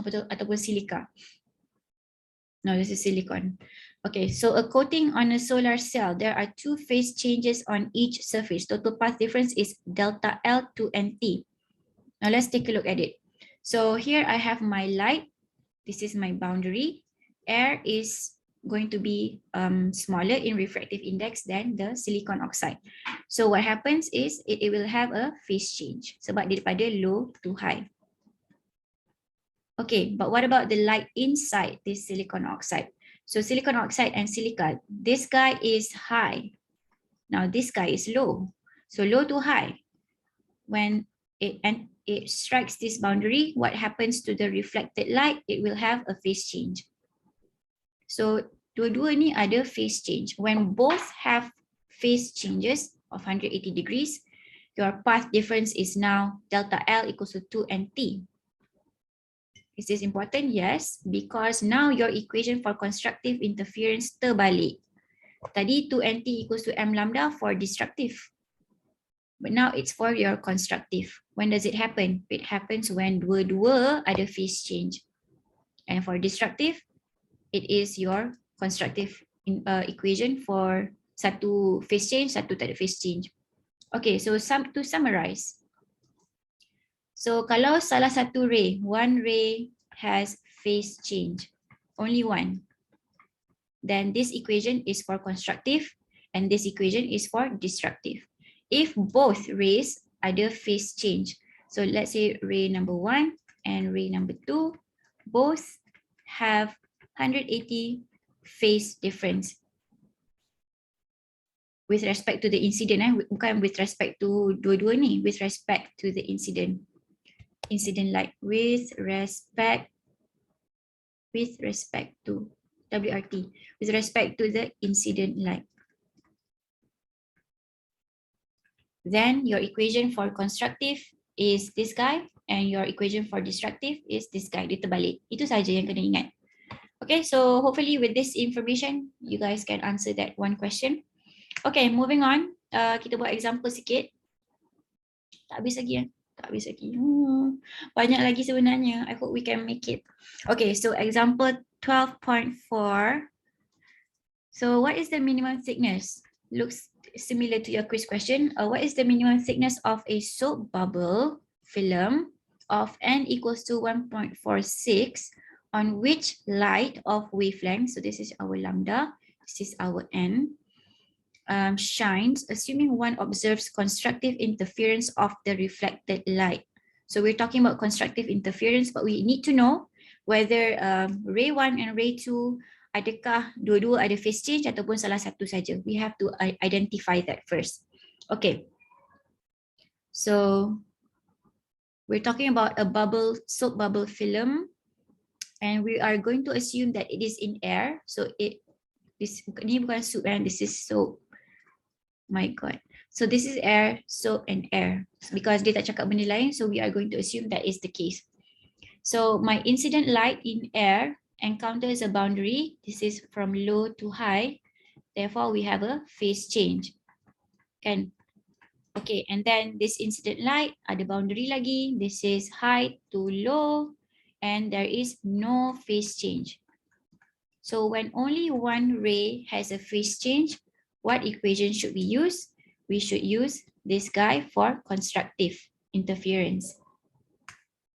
Ataupun silica. No, this is silicon. Okay, so a coating on a solar cell, there are two phase changes on each surface. Total path difference is delta L to NT. Now let's take a look at it. So here I have my light. This is my boundary. Air is going to be smaller in refractive index than the silicon oxide. So what happens is it will have a phase change sebab daripada low to high. Okay, but what about the light inside this silicon oxide? So silicon oxide and silica, this guy is high. Now this guy is low. So low to high. When it strikes this boundary, what happens to the reflected light? It will have a phase change. So dua-dua ni ada phase change. When both have phase changes of 180 degrees, your path difference is now delta L equals to 2 NT. Is this important? Yes, because now your equation for constructive interference terbalik. Tadi 2nt equals to m lambda for destructive. But now it's for your constructive. When does it happen? It happens when dua-dua ada phase change. And for destructive, it is your constructive equation for satu phase change, satu tak ada phase change. Okay, so to summarize. So kalau salah satu ray, one ray has phase change, only one, then this equation is for constructive and this equation is for destructive. If both rays ada phase change, so let's say ray number 1 and ray number 2 both have 180 phase difference with respect to the incident, bukan with respect to dua-dua ni, with respect to the incident light, with respect to WRT, with respect to the incident light. Then your equation for constructive is this guy and your equation for destructive is this guy. Dia terbalik. Itu saja yang kena ingat. Okay, so hopefully with this information, you guys can answer that one question. Okay, moving on. Kita buat example sikit. Tak habis lagi ya? Tak habis lagi. Banyak lagi sebenarnya. I hope we can make it. Okay, so example 12.4. So what is the minimum thickness? Looks similar to your quiz question. What is the minimum thickness of a soap bubble film of n equals to 1.46 on which light of wavelength, so this is our lambda, this is our n, shines, assuming one observes constructive interference of the reflected light. So we're talking about constructive interference, but we need to know whether ray 1 and ray 2, adakah dua-dua ada phase change ataupun salah satu saja. We have to identify that first. Okay. So we're talking about a soap bubble film, and we are going to assume that it is in air. So ini bukan soup, and this is soap. My God. So this is air, soap and air. Because dia tak cakap benda lain, so we are going to assume that is the case. So my incident light in air encounters a boundary. This is from low to high. Therefore, we have a phase change. Kan? Okay, and then this incident light ada boundary lagi. This is high to low, and there is no phase change. So when only one ray has a phase change, what equation should we use? We should use this guy for constructive interference.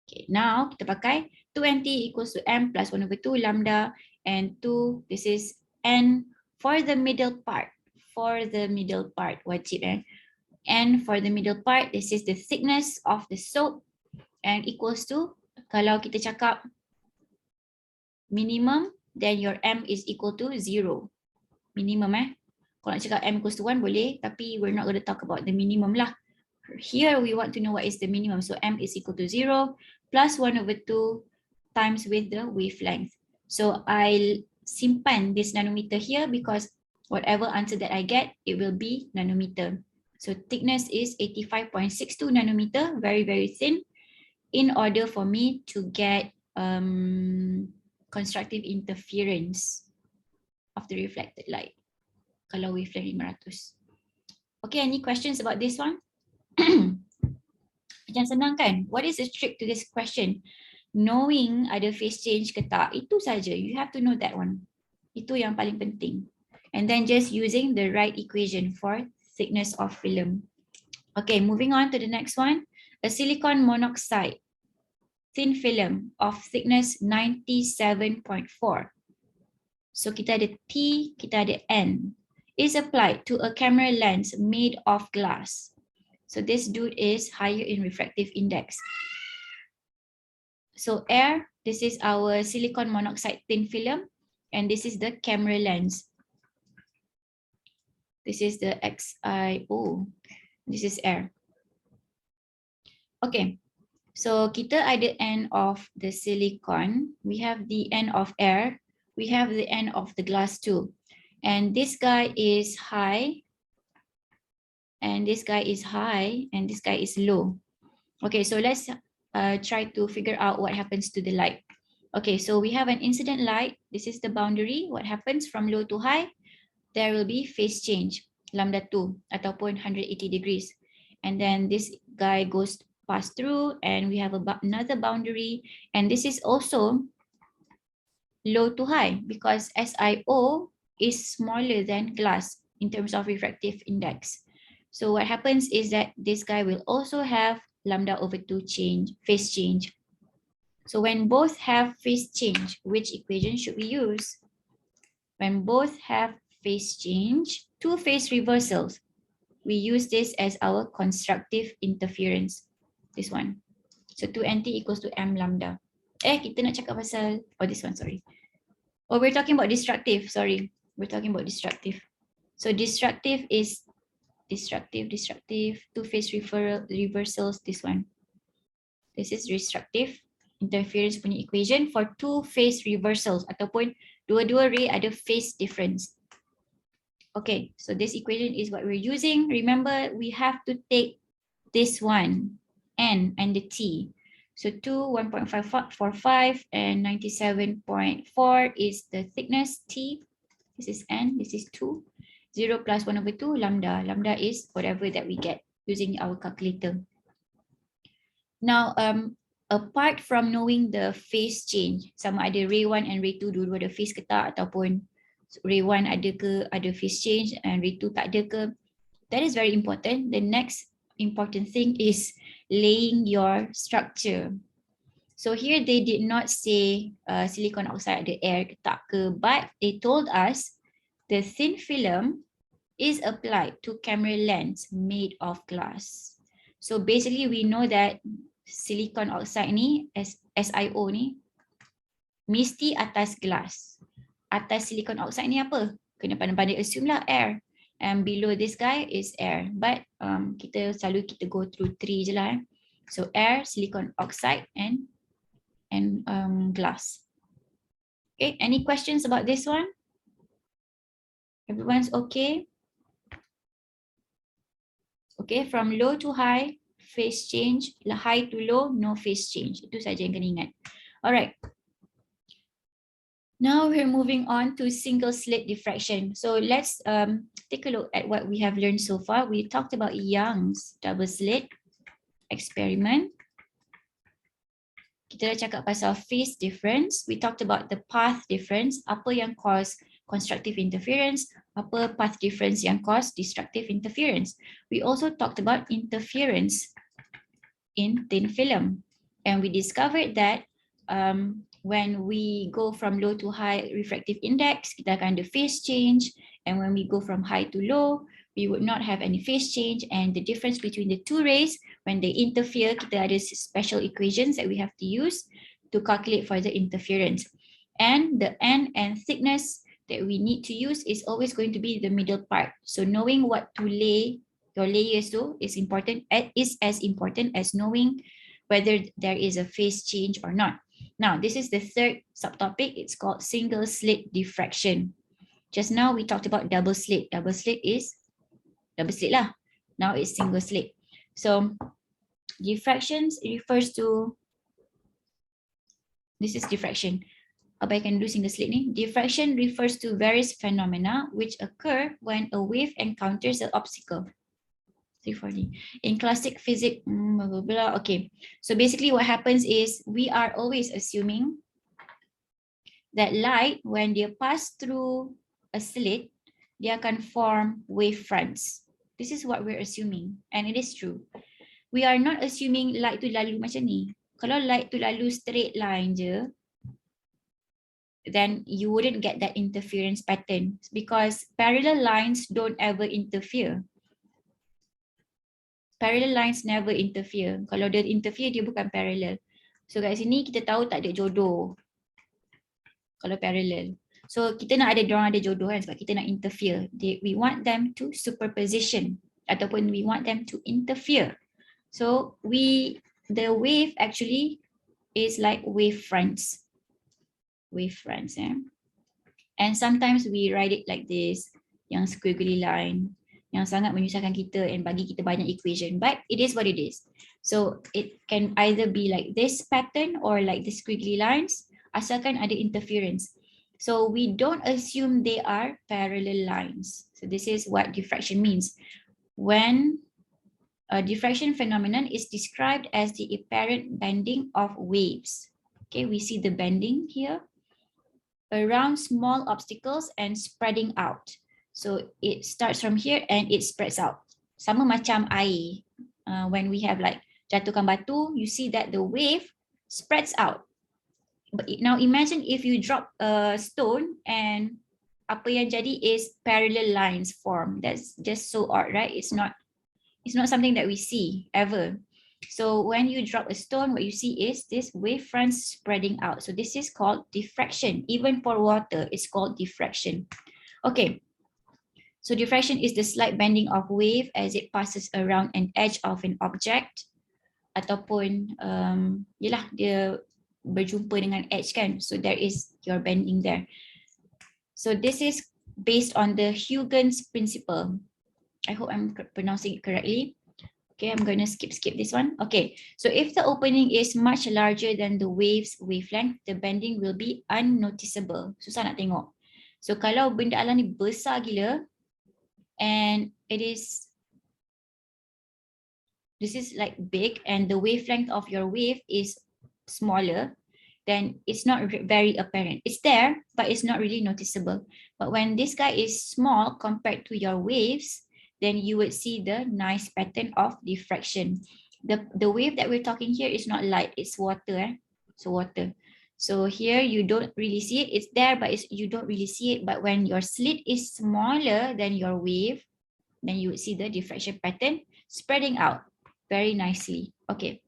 Okay, now kita pakai 2nt equals to m plus 1 over 2 lambda and 2, this is n for the middle part. For the middle part, wajib n for the middle part, this is the thickness of the soap and equals to, kalau kita cakap minimum, then your m is equal to 0. Minimum Kalau nak cakap m equals to 1 boleh, tapi we're not going to talk about the minimum lah. Here we want to know what is the minimum. So m is equal to 0 plus 1 over 2 times with the wavelength. So I'll simpan this nanometer here because whatever answer that I get, it will be nanometer. So thickness is 85.62 nanometer, very, very thin, in order for me to get constructive interference of the reflected light. Kalau wavelength 500. Okay, any questions about this one? Macam senang kan? What is the trick to this question? Knowing ada phase change ke tak, itu saja. You have to know that one. Itu yang paling penting. And then just using the right equation for thickness of film. Okay, moving on to the next one. A silicon monoxide thin film of thickness 97.4. So kita ada T, kita ada N. Is applied to a camera lens made of glass. So this dude is higher in refractive index. So air, this is our silicon monoxide thin film, and this is the camera lens. This is the XIO. This is air. Okay, so kita ada N of the silicon. We have the N of air. We have the N of the glass too. And this guy is high, and this guy is high, and this guy is low. Okay, so let's try to figure out what happens to the light. Okay, so we have an incident light. This is the boundary. What happens from low to high? There will be phase change, lambda 2 ataupun 180 degrees. And then this guy goes pass through and we have another boundary. And this is also low to high because SiO is smaller than glass in terms of refractive index. So what happens is that this guy will also have lambda over 2 change, phase change. So when both have phase change, which equation should we use? When both have phase change, two phase reversals, we use this as our constructive interference. This one. So 2nt equals to m lambda. Kita nak cakap pasal, this one, sorry. Oh, we're talking about destructive, sorry. We're talking about destructive. So destructive is destructive, two-phase reversals, this one. This is destructive interference punya equation for two-phase reversals ataupun dua-dua ray ada phase difference. Okay, so this equation is what we're using. Remember, we have to take this one, N and the T. So 2, 1.545 and 97.4 is the thickness T. This is N, this is 2. 0 plus 1 over 2, lambda. Lambda is whatever that we get using our calculator. Now, apart from knowing the phase change, sama ada ray 1 and ray 2 dua-dua ada phase ke tak, ataupun ray 1 ada ke, ada phase change and ray 2 tak ada ke, that is very important. The next important thing is laying your structure. So here they did not say silicon oxide ada air ke tak ke, but they told us the thin film is applied to camera lens made of glass. So basically we know that silicon oxide ni, SiO ni, mesti atas glass. Atas silicon oxide ni apa? Kena pandai-pandai assume lah air. And below this guy is air. But kita go through 3 je lah. So air, silicon oxide and glass. Okay, any questions about this one? Everyone's okay? Okay, from low to high, phase change. High to low, no phase change. Itu saja yang kena ingat. Alright. Now we're moving on to single slit diffraction. So let's take a look at what we have learned so far. We talked about Young's double slit experiment. Kita dah cakap pasal phase difference. We talked about the path difference. Apa yang cause constructive interference, apa path difference yang cause destructive interference. We also talked about interference in thin film. And we discovered that when we go from low to high refractive index, kita akan ada phase change. And when we go from high to low, we would not have any phase change. And the difference between the two rays, when they interfere, kita ada special equations that we have to use to calculate for the interference. And the N and thickness that we need to use is always going to be the middle part. So knowing what to lay your layers to is as important as knowing whether there is a phase change or not. Now, this is the third subtopic. It's called single slit diffraction. Just now we talked about double slit. Double slit is double slit lah. Now it's single slit. So diffractions refers to, this is diffraction. Abaikan dulu single slit ni. Diffraction refers to various phenomena which occur when a wave encounters an obstacle. 340. In classic physics, blah, blah, blah. Okay. So basically what happens is we are always assuming that light, when they pass through a slit, they akan form wave fronts. This is what we're assuming, and it is true. We are not assuming light tu lalu macam ni. Kalau light tu lalu straight line je, then you wouldn't get that interference pattern because parallel lines don't ever interfere. Parallel lines never interfere. Kalau dia interfere, dia bukan parallel. So kat sini kita tahu tak ada jodoh kalau parallel. So kita nak ada, diorang ada jodoh kan sebab kita nak interfere. We want them to superposition ataupun we want them to interfere. So the wave actually is like wave fronts. Wave fronts, and sometimes we write it like this, yang squiggly line. yang sangat menyusahkan kita and bagi kita banyak equation, but it is what it is. So it can either be like this pattern or like the squiggly lines, asalkan ada interference. So we don't assume they are parallel lines. So this is what diffraction means. When a diffraction phenomenon is described as the apparent bending of waves. Okay, we see the bending here around small obstacles and spreading out. So it starts from here and it spreads out. Sama macam air. When we have like jatuhkan batu, you see that the wave spreads out. But now imagine if you drop a stone and apa yang jadi is parallel lines form. That's just so odd, right? It's not something that we see ever. So when you drop a stone, what you see is this wave front spreading out. So this is called diffraction. Even for water, it's called diffraction. Okay. So diffraction is the slight bending of wave as it passes around an edge of an object. Ataupun, yelah, dia berjumpa dengan edge kan. So there is your bending there. So this is based on the Huygens principle. I hope I'm pronouncing it correctly. Okay, I'm going to skip this one. Okay, so if the opening is much larger than the wave's wavelength, the bending will be unnoticeable. Susah nak tengok. So kalau benda alam ni besar gila and this is like big and the wavelength of your wave is smaller, then it's not very apparent. It's there, but it's not really noticeable. But when this guy is small compared to your waves, then you would see the nice pattern of diffraction. The wave that we're talking here is not light, it's water. So water. So here you don't really see it. It's there, but you don't really see it. But when your slit is smaller than your wave, then you would see the diffraction pattern spreading out very nicely. Okay.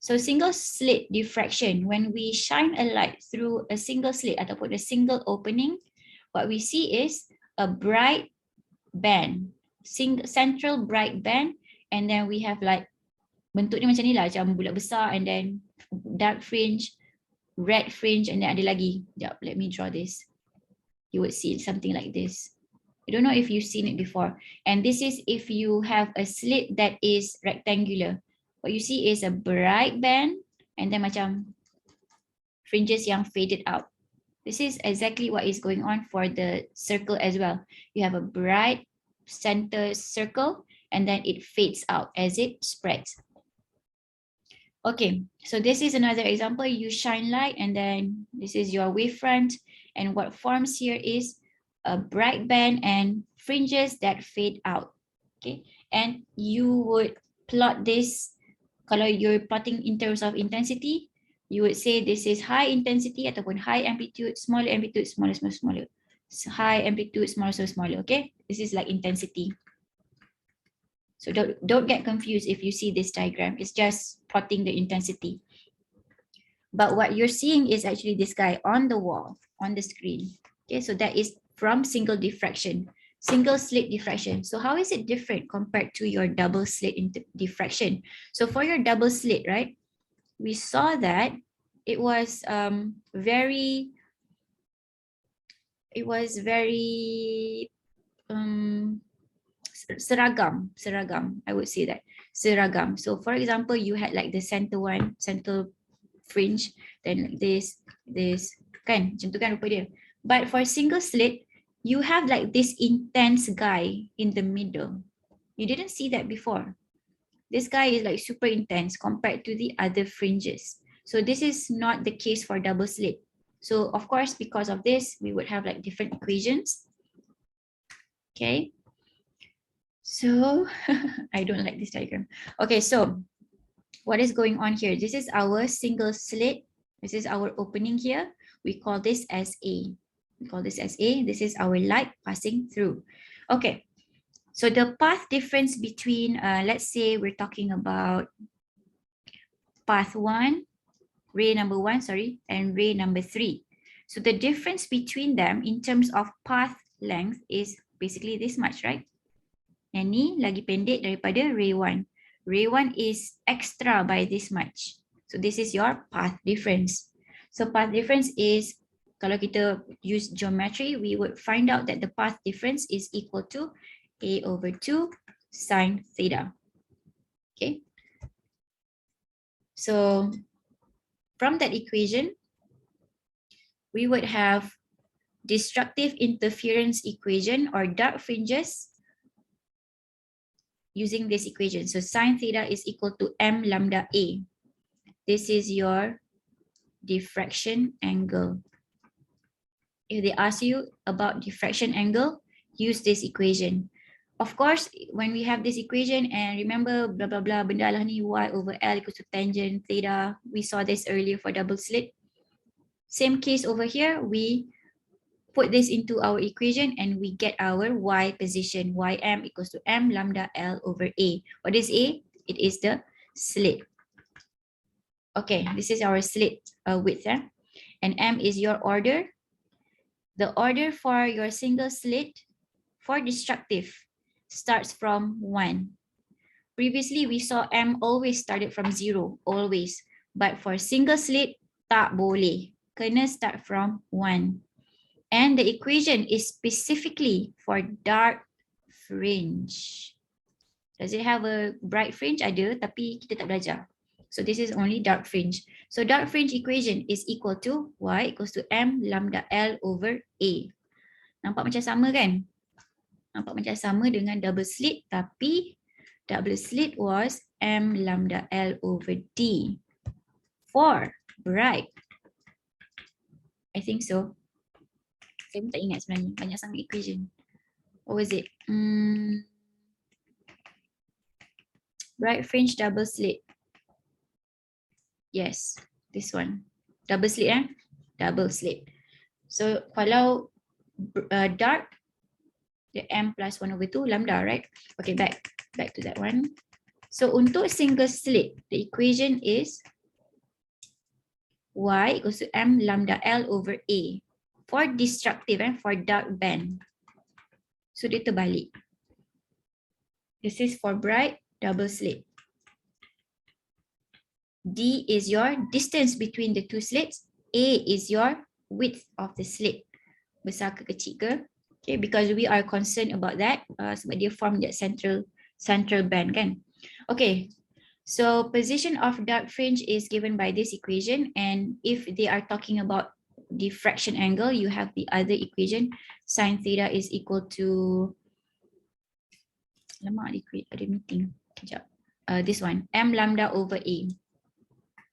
So single slit diffraction, when we shine a light through a single slit ataupun a single opening, what we see is a bright band. Central bright band, and then we have like bentuk ni macam ni lah, macam bulat besar and then dark fringe, red fringe, and then ada lagi. Sekejap, let me draw this. You would see something like this. I don't know if you've seen it before. And this is if you have a slit that is rectangular. What you see is a bright band and then macam fringes yang faded out. This is exactly what is going on for the circle as well. You have a bright center circle and then it fades out as it spreads. Okay, so this is another example. You shine light and then this is your wavefront, and what forms here is a bright band and fringes that fade out. Okay, and you would plot this, kalau you're plotting in terms of intensity, you would say this is high intensity ataupun high amplitude, smaller amplitude, smaller, smaller, smaller. So high amplitude, smaller, smaller, smaller. Okay, this is like intensity. So don't get confused if you see this diagram. It's just plotting the intensity. But what you're seeing is actually this guy on the wall, on the screen. Okay, so that is from single diffraction, single slit diffraction. So how is it different compared to your double slit diffraction? So for your double slit, right, we saw that it was very seragam, I would say that, seragam. So for example, you had like the center fringe, then like this, kan, macam tu kan rupa dia. But for single slit, you have like this intense guy in the middle. You didn't see that before. This guy is like super intense compared to the other fringes. So this is not the case for double slit. So of course, because of this, we would have like different equations. Okay. So I don't like this diagram. Okay, so what is going on here? This is our single slit. This is our opening here. We call this as A. This is our light passing through. Okay. So the path difference between, let's say we're talking about path 1, ray number 1, and ray number 3. So the difference between them in terms of path length is basically this much, right? Yang ni lagi pendek daripada ray 1. Ray 1 is extra by this much. So this is your path difference. So path difference is, kalau kita use geometry, we would find out that the path difference is equal to A over 2 sine theta. Okay. So from that equation, we would have destructive interference equation or dark fringes using this equation. So sine theta is equal to m lambda A. This is your diffraction angle. If they ask you about diffraction angle, use this equation. Of course, when we have this equation and remember blah blah blah benda lah ni y over L equals to tangent theta. We saw this earlier for double slit. Same case over here, we put this into our equation and we get our y position. Ym equals to m lambda L over A. What is A? It is the slit. Okay, this is our slit width. And m is your order. The order for your single slit for destructive starts from 1. Previously, we saw m always started from 0, always. But for single slit, tak boleh. Kena start from 1. And the equation is specifically for dark fringe. Does it have a bright fringe? Ada, tapi kita tak belajar. So this is only dark fringe. So dark fringe equation is equal to y equals to m lambda L over A. Nampak macam sama kan? Nampak macam sama dengan double slit, tapi double slit was m lambda L over D. For bright, I think so. Saya pun tak ingat sebenarnya, banyak sangat equation. What was it? Bright fringe double slit. Yes, this one. Double slit double slit. So kalau dark, the m plus 1 over 2 lambda, right? Okay, back to that one. So untuk single slit, the equation is y equals to m lambda L over A. For destructive and for dark band. So dia terbalik. This is for bright double slit. D is your distance between the two slits. A is your width of the slit. Besar ke kecil ke? Okay, because we are concerned about that. Sebab dia form that central band kan. Okay, so position of dark fringe is given by this equation, and if they are talking about diffraction angle, you have the other equation. Sine theta is equal to, lama ada meeting. Kejap. This one, m lambda over A.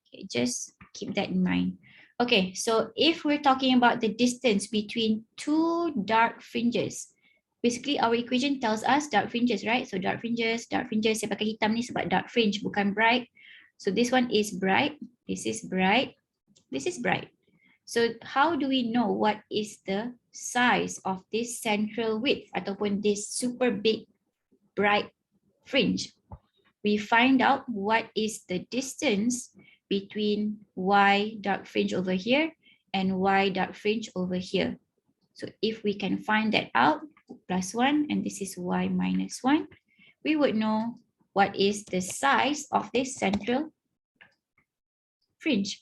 Okay, just keep that in mind. Okay, so if we're talking about the distance between two dark fringes, basically our equation tells us dark fringes, right? So dark fringes, saya pakai hitam ni sebab dark fringe, bukan bright. So this one is bright, this is bright, this is bright. So how do we know what is the size of this central width ataupun this super big bright fringe? We find out what is the distance between y dark fringe over here and y dark fringe over here. So if we can find that out, plus 1 and this is y minus 1, we would know what is the size of this central fringe.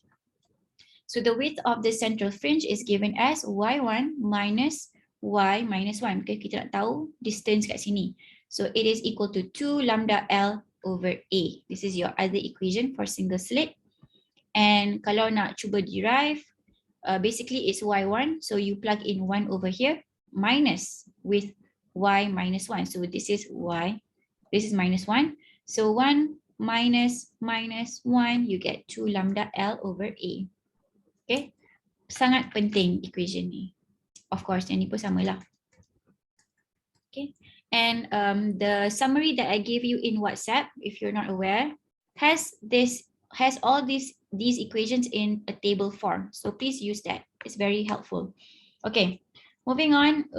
So the width of the central fringe is given as y1 minus y minus 1. Okay, kita nak tahu distance kat sini. So it is equal to 2 lambda L over A. This is your other equation for single slit. And kalau nak cuba derive, basically it's y1. So you plug in 1 over here minus with y minus 1. So this is y, this is minus 1. So 1 minus 1, you get 2 lambda L over A. Okay, sangat penting equation ni. Of course, yang ni pun sama lah. Okay, and the summary that I gave you in WhatsApp, if you're not aware, has all these equations in a table form. So please use that. It's very helpful. Okay, moving on.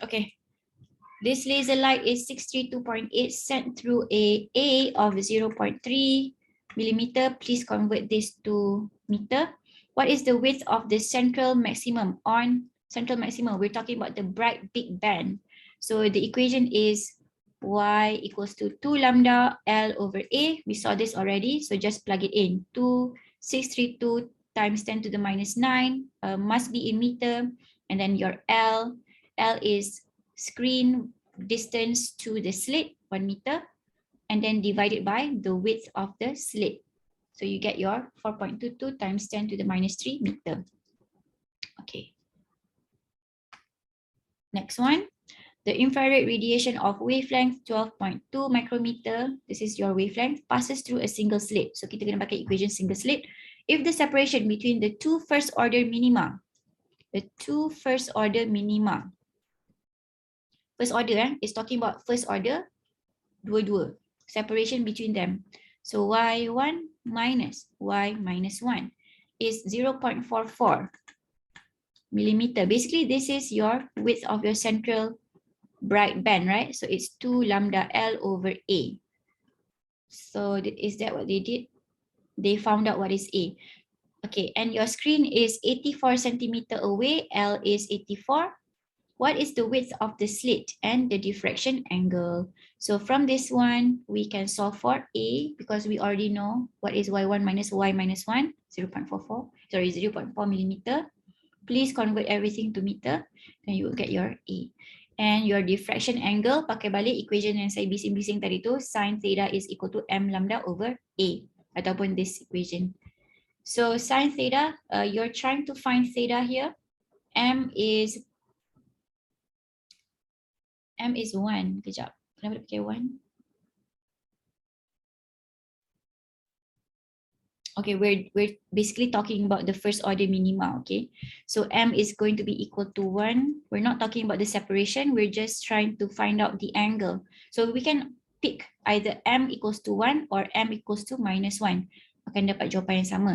Okay. This laser light is 632.8 sent through a of 0.3 millimeter. Please convert this to meter. What is the width of the central maximum? On central maximum, we're talking about the bright big band. So the equation is y equals to 2 lambda L over A. We saw this already, so just plug it in. 2632 times 10 to the minus 9 must be in meter, and then your L L is screen distance to the slit, 1 meter, and then divided by the width of the slit. So you get your 4.22 times 10 to the minus 3 meter. Okay. Next one. The infrared radiation of wavelength 12.2 micrometer, this is your wavelength, passes through a single slit. So kita kena pakai equation single slit. If the separation between the two first order minima, first order is talking about first order, dua-dua, separation between them. So y1 minus y minus 1 is 0.44 millimeter. Basically, this is your width of your central bright band, right? So it's 2 lambda L over A. So is that what they did? They found out what is A. Okay, and your screen is 84 centimeter away. L is 84. What is the width of the slit and the diffraction angle? So from this one, we can solve for A because we already know what is y1 minus y minus 1, 0.44, sorry, 0.4 millimeter. Please convert everything to meter, then you will get your A. And your diffraction angle, pakai balik equation yang saya bising-bising tadi tu, sin theta is equal to m lambda over A, ataupun this equation. So sin theta, you're trying to find theta here. M is 1. Kejap, kenapa dia pakai 1? Okay, we're basically talking about the first order minima, okay? So M is going to be equal to 1. We're not talking about the separation. We're just trying to find out the angle. So we can pick either M equals to 1 or M equals to minus 1. Akan dapat jawapan yang sama.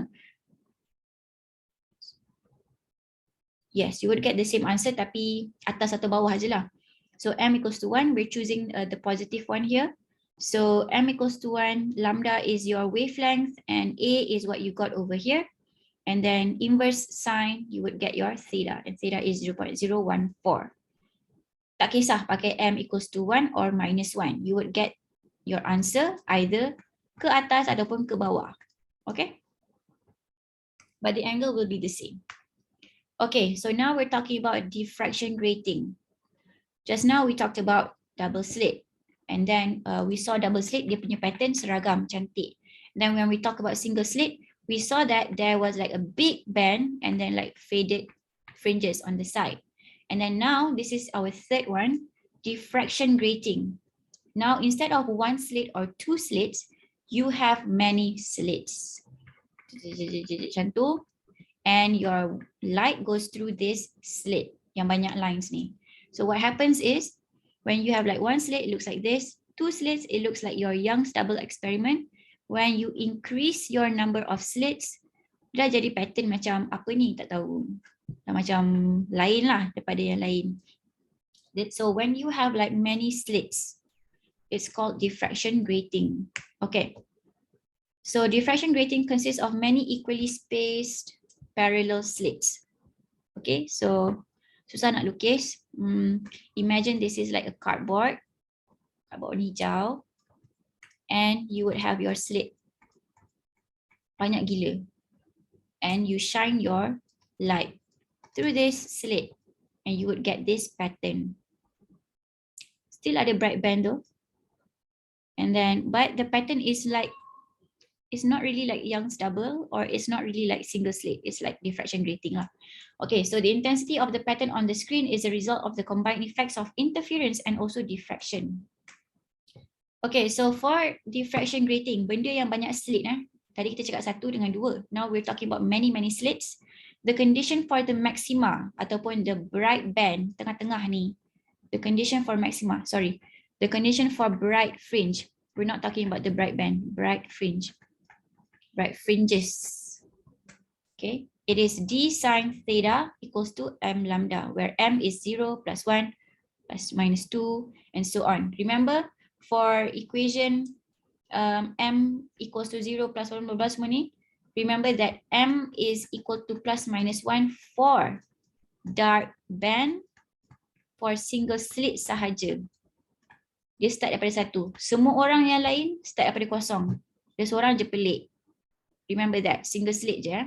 Yes, you would get the same answer tapi atas atau bawah je lah. So M equals to 1, we're choosing the positive one here. So M equals to 1, lambda is your wavelength and A is what you got over here. And then inverse sine, you would get your theta, and theta is 0.014. Tak kisah pakai M equals to 1 or minus 1. You would get your answer either ke atas ataupun ke bawah. Okay? But the angle will be the same. Okay, so now we're talking about diffraction grating. Just now we talked about double slit. And then we saw double slit, dia punya pattern seragam, cantik. Then when we talk about single slit, we saw that there was like a big band and then like faded fringes on the side. And then now this is our third one, diffraction grating. Now instead of one slit or two slits, you have many slits. Macam tu. And your light goes through this slit, yang banyak lines ni. So what happens is, when you have like one slit, it looks like this. Two slits, it looks like your Young's double experiment. When you increase your number of slits, dah jadi pattern macam apa ni, tak tahu. Dah macam lain lah daripada yang lain. So when you have like many slits, it's called diffraction grating. Okay. So diffraction grating consists of many equally spaced parallel slits. Okay, so susah nak lukis. Imagine this is like a cardboard hijau, and you would have your slit. Banyak gila. And you shine your light through this slit, and you would get this pattern. Still ada bright band though. And then, but the pattern is like, it's not really like Young's double, or it's not really like single slit. It's like diffraction grating lah. Okay, so the intensity of the pattern on the screen is a result of the combined effects of interference and also diffraction. Okay, so for diffraction grating, benda yang banyak slit Tadi kita cakap satu dengan dua. Now we're talking about many slits. The condition for the maxima ataupun the bright band tengah-tengah ni, the condition for maxima, sorry, the condition for bright fringe. We're not talking about the bright band, bright fringe. Bright fringes. Okay, it is d sine theta equals to m lambda, where m is 0 plus 1 plus minus 2 and so on. Remember, for equation m equals to 0 plus 1 plus semua ni, remember that m is equal to plus minus 1 for dark band, for single slit sahaja. Dia start daripada 1. Semua orang yang lain start daripada kosong. Dia seorang je pelik. Remember that, single slit je.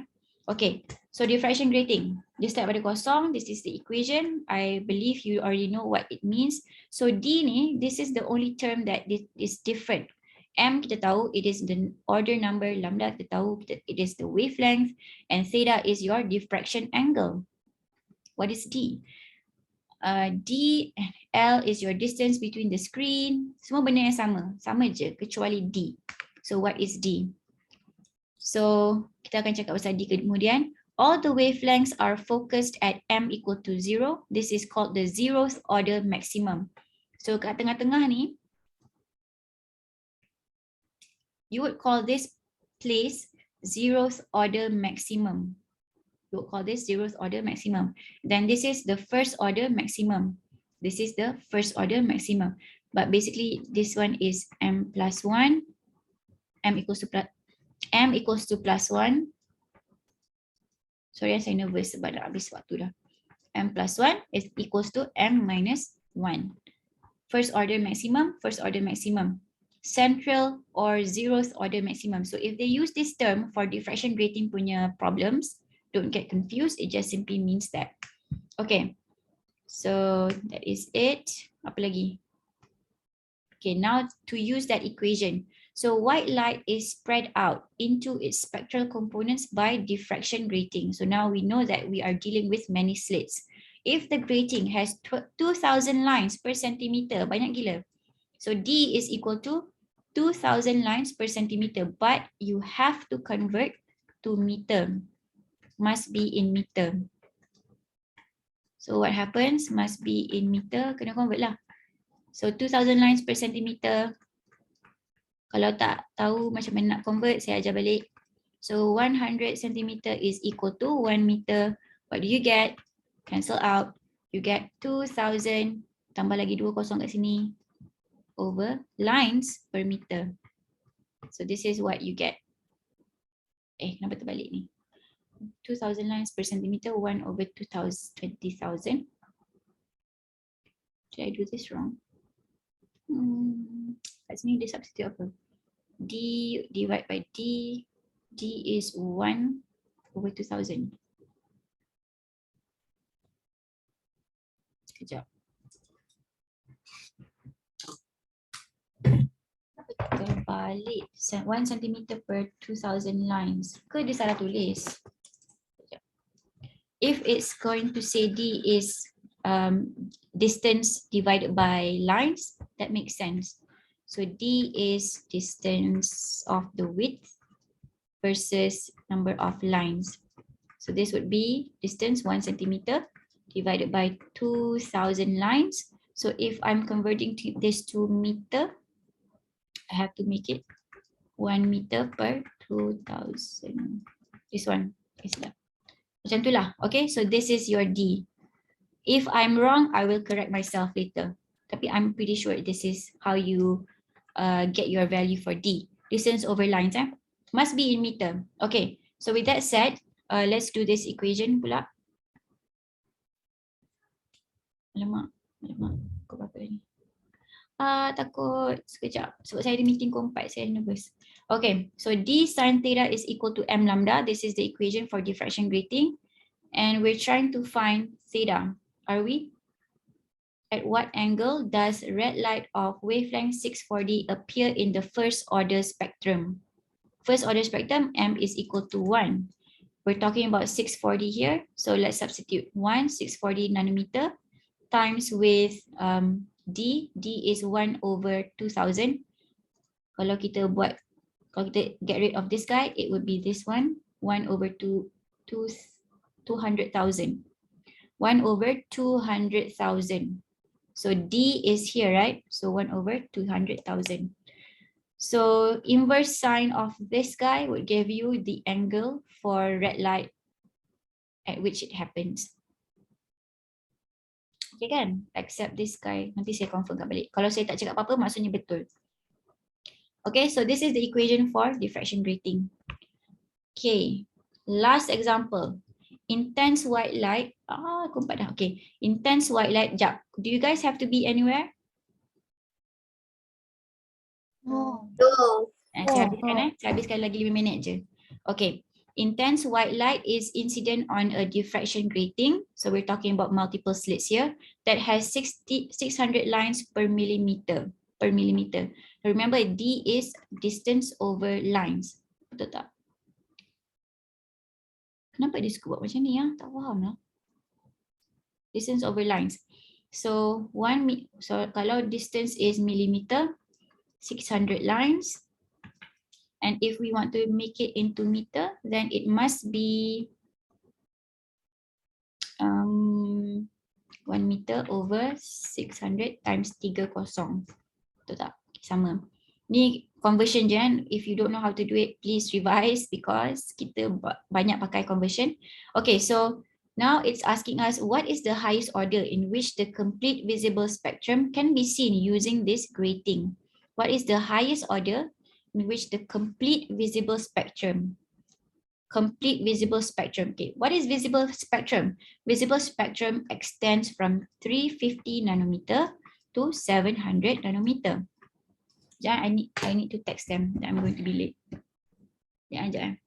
Okay, so diffraction grating. Dia start pada kosong. This is the equation. I believe you already know what it means. So D ni, this is the only term that is different. M kita tahu it is the order number, lambda kita tahu it is the wavelength, and theta is your diffraction angle. What is D? D and L is your distance between the screen. Semua benda yang sama je kecuali D. So what is D? So kita akan cakap pasal D kemudian. All the wavelengths are focused at M equal to 0. This is called the 0th order maximum. So kat tengah-tengah ni, you would call this place 0th order maximum. You would call this 0th order maximum. Then this is the first order maximum. This is the first order maximum. But basically this one is M plus 1. M equals to plus 1. Sorry, saya nervous sebab dah habis waktu dah. M plus 1 is equals to M minus 1. First order maximum, first order maximum. Central or 0th order maximum. So if they use this term for diffraction grating punya problems, don't get confused. It just simply means that. Okay. So that is it. Apa lagi? Okay, now to use that equation. So white light is spread out into its spectral components by diffraction grating. So now we know that we are dealing with many slits. If the grating has 2000 lines per centimeter, banyak gila. So D is equal to 2000 lines per centimeter, but you have to convert to meter. Must be in meter. So what happens? Must be in meter, kena convert lah. So 2000 lines per centimeter. Kalau tak tahu macam mana nak convert, saya ajar balik. So 100 cm is equal to 1 meter. What do you get? Cancel out. You get 2000 tambah lagi 2 kosong kat sini over lines per meter. So this is what you get. Kenapa terbalik ni? 2000 lines per centimeter, 1 over 20,000. Did I do this wrong? Kat sini dia substitute apa? D divided by D. D is 1 over 2000. Sekejap. Terbalik. 1 cm per 2000 lines. Ke dia salah tulis? Sekejap. If it's going to say D is distance divided by lines, that makes sense. So D is distance of the width versus number of lines. So this would be distance 1 centimeter divided by 2000 lines. So if I'm converting this to meter, I have to make it 1 meter per 2000. This one is that. Macam tu lah. Okay, so this is your D. If I'm wrong, I will correct myself later. Tapi I'm pretty sure this is how you get your value for D. Distance over lines, must be in meter. Okay, so with that said, let's do this equation pula. Alamak, kau berapa ni? Takut, sekejap. Sebab saya ada meeting pukul 4, saya nervous. Okay, so D sin theta is equal to M lambda. This is the equation for diffraction grating. And we're trying to find theta. Are we? At what angle does red light of wavelength 640 appear in the first order spectrum? First order spectrum, M is equal to 1. We're talking about 640 here. So let's substitute 640 nanometer times with D. D is 1 over 2000. Kalau kita get rid of this guy, it would be this one. 1 over 200,000. 1 over 200,000. So D is here, right? So 1 over 200,000. So inverse sine of this guy would give you the angle for red light at which it happens. Okay kan? Except this guy. Nanti saya confirmkan balik. Kalau saya tak cakap apa-apa, maksudnya betul. Okay, so this is the equation for diffraction grating. Okay, last example. Intense white light. Aku empat dah. Okay. Intense white light. Jap. Do you guys have to be anywhere? No. Saya habiskan Saya habiskan lagi 5 minit je. Okay. Intense white light is incident on a diffraction grating. So we're talking about multiple slits here that has 600 lines per millimeter. Remember, D is distance over lines. Betul tak? Kenapa dia suka buat macam ni ya? Tak faham lah. Distance over lines. So kalau distance is millimeter, 600 lines. And if we want to make it into meter, then it must be 1 meter over 600 times 30. Betul tak? Sama. Ni conversion je kan. If you don't know how to do it, please revise because kita banyak pakai conversion. Okay, so now it's asking us what is the highest order in which the complete visible spectrum can be seen using this grating. What is the highest order in which the complete visible spectrum? Complete visible spectrum. Okay, what is visible spectrum? Visible spectrum extends from 350 nanometer to 700 nanometer. I need to text them that I'm going to be late. Sekejap.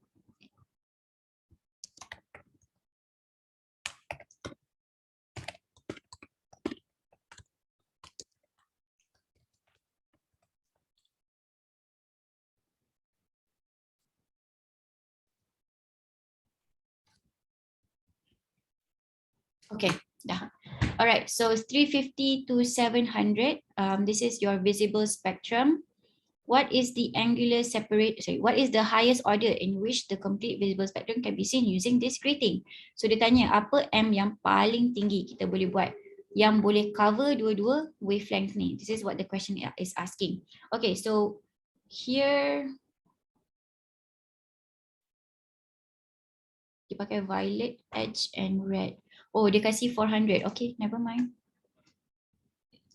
Okay, dah. Alright, so 350 to 700. This is your visible spectrum. What is the angular what is the highest order in which the complete visible spectrum can be seen using this grating? So dia tanya apa M yang paling tinggi kita boleh buat yang boleh cover dua-dua wavelength ni. This is what the question is asking. Okay, so here dia pakai violet, edge and red. Oh, dia kasih 400. Okay, never mind.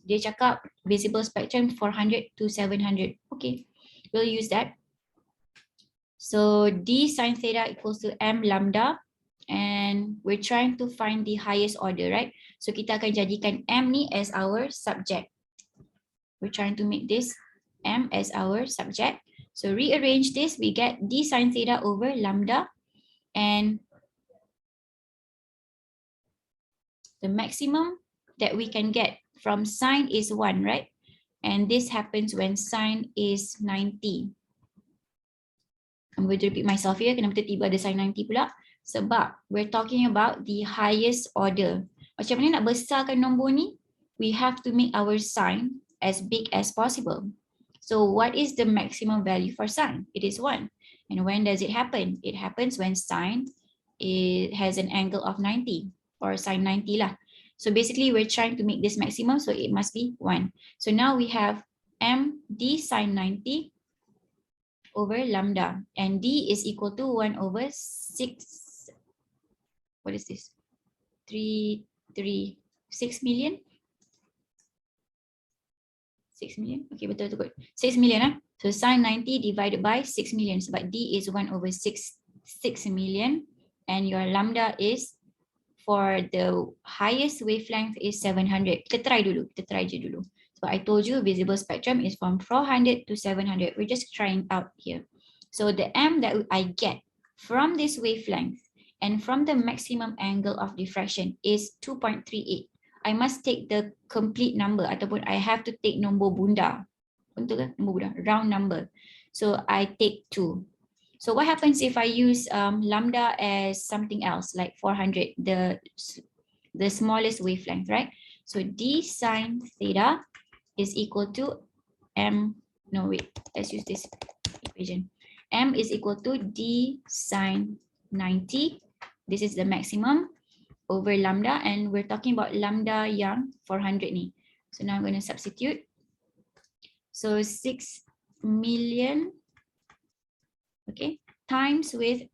Dia cakap visible spectrum 400 to 700. Okay, we'll use that. So D sin theta equals to M lambda. And we're trying to find the highest order, right? So kita akan jadikan M ni as our subject. We're trying to make this M as our subject. So rearrange this, we get D sin theta over lambda. And the maximum that we can get from sine is 1, right? And this happens when sine is 90. I'm going to repeat myself here. Kenapa tiba-tiba ada sine 90 pula? Sebab we're talking about the highest order. Macam mana nak besarkan nombor ni? We have to make our sine as big as possible. So what is the maximum value for sine? It is 1. And when does it happen? It happens when sine has an angle of 90 or sine 90 lah. So basically we're trying to make this maximum, so it must be 1. So now we have M D sine 90 over lambda, and D is equal to 1 over 6. What is this? 6 million? 6 million? Okay, betul. 6 million. So sine 90 divided by 6 million. Sebab D is 1 over 6 million. And your lambda is, for the highest wavelength is 700. Kita try je dulu. So I told you visible spectrum is from 400 to 700. We're just trying out here. So the M that I get from this wavelength and from the maximum angle of diffraction is 2.38. I must take the complete number ataupun I have to take nombor bunda. Betul ke? Nombor bunda, round number. So I take 2. So what happens if I use lambda as something else like 400, the smallest wavelength, right? So D sine theta is equal to let's use this equation. M is equal to D sine 90. This is the maximum over lambda, and we're talking about lambda yang 400 ni. So now I'm going to substitute. So 6 million, okay, times with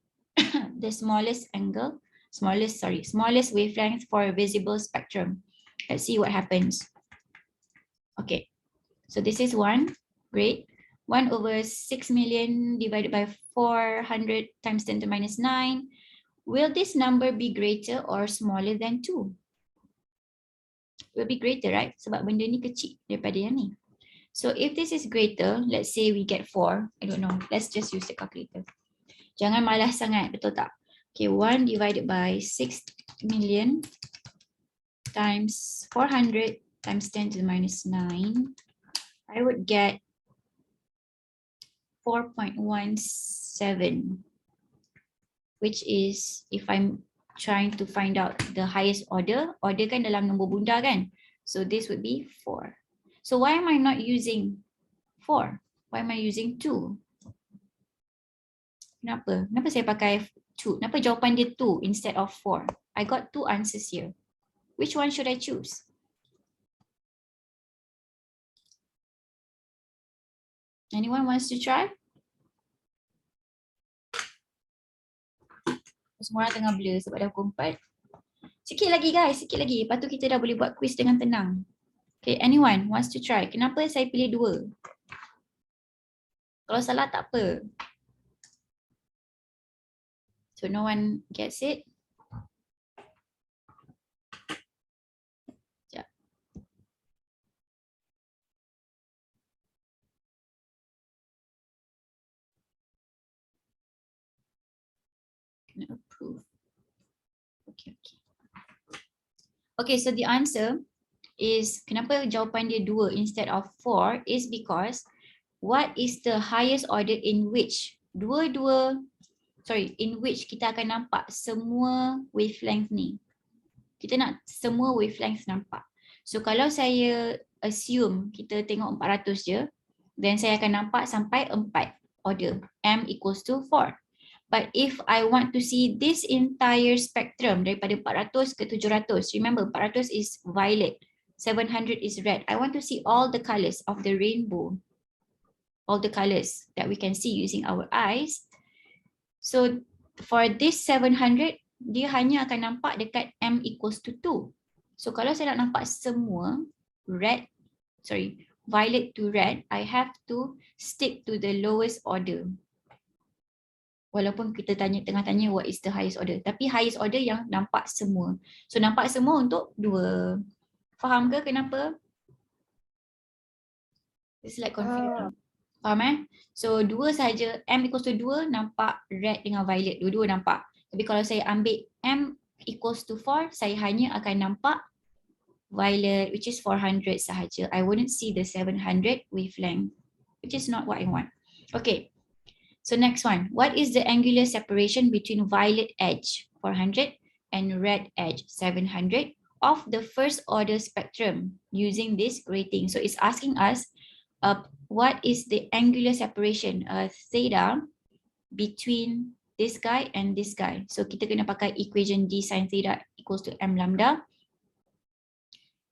the smallest wavelength for a visible spectrum. Let's see what happens. Okay, so this is 1, great. 1 over 6 million divided by 400 times 10 to minus 9. Will this number be greater or smaller than 2? Will be greater, right? Sebab benda ni kecil daripada yang ni. So if this is greater, let's say we get 4. I don't know. Let's just use the calculator. Jangan malas sangat, betul tak? Okay, 1 divided by 6 million times 400 times 10 to the minus 9. I would get 4.17, which is, if I'm trying to find out the highest order kan dalam nombor bunda kan? So this would be 4. So why am I not using 4? Why am I using 2? Kenapa? Kenapa saya pakai 2? Kenapa jawapan dia 2 instead of 4? I got 2 answers here. Which one should I choose? Anyone wants to try? Semua orang tengah blur sebab dah pukul 4. Sikit lagi guys, sikit lagi. Lepas tu kita dah boleh buat quiz dengan tenang. Okay, anyone wants to try? Kenapa saya pilih 2? Kalau salah tak apa. So no one gets it. Sekejap. Kena approve. Okay. Okay, so the answer is, kenapa jawapan dia 2 instead of 4 is because what is the highest order in which in which kita akan nampak semua wavelength ni. Kita nak semua wavelength nampak. So kalau saya assume kita tengok 400 je, then saya akan nampak sampai 4 order, M equals to 4. But if I want to see this entire spectrum daripada 400 ke 700, remember 400 is violet, 700 is red. I want to see all the colors of the rainbow, all the colors that we can see using our eyes. So for this 700, dia hanya akan nampak dekat M equals to 2. So kalau saya nak nampak semua violet to red, I have to stick to the lowest order. Walaupun kita tengah tanya what is the highest order, tapi highest order yang nampak semua. So nampak semua untuk 2. Faham ke kenapa? It's like confusing. Faham So 2 saja, M equals to 2 nampak red dengan violet, dua-dua nampak. Tapi kalau saya ambil M equals to 4, saya hanya akan nampak violet, which is 400 sahaja. I wouldn't see the 700 wavelength, which is not what I want. Okay, so next one. What is the angular separation between violet edge 400 and red edge 700 of the first order spectrum using this grating? So it's asking us what is the angular separation theta between this guy and this guy. So kita kena pakai equation d sin theta equals to m lambda.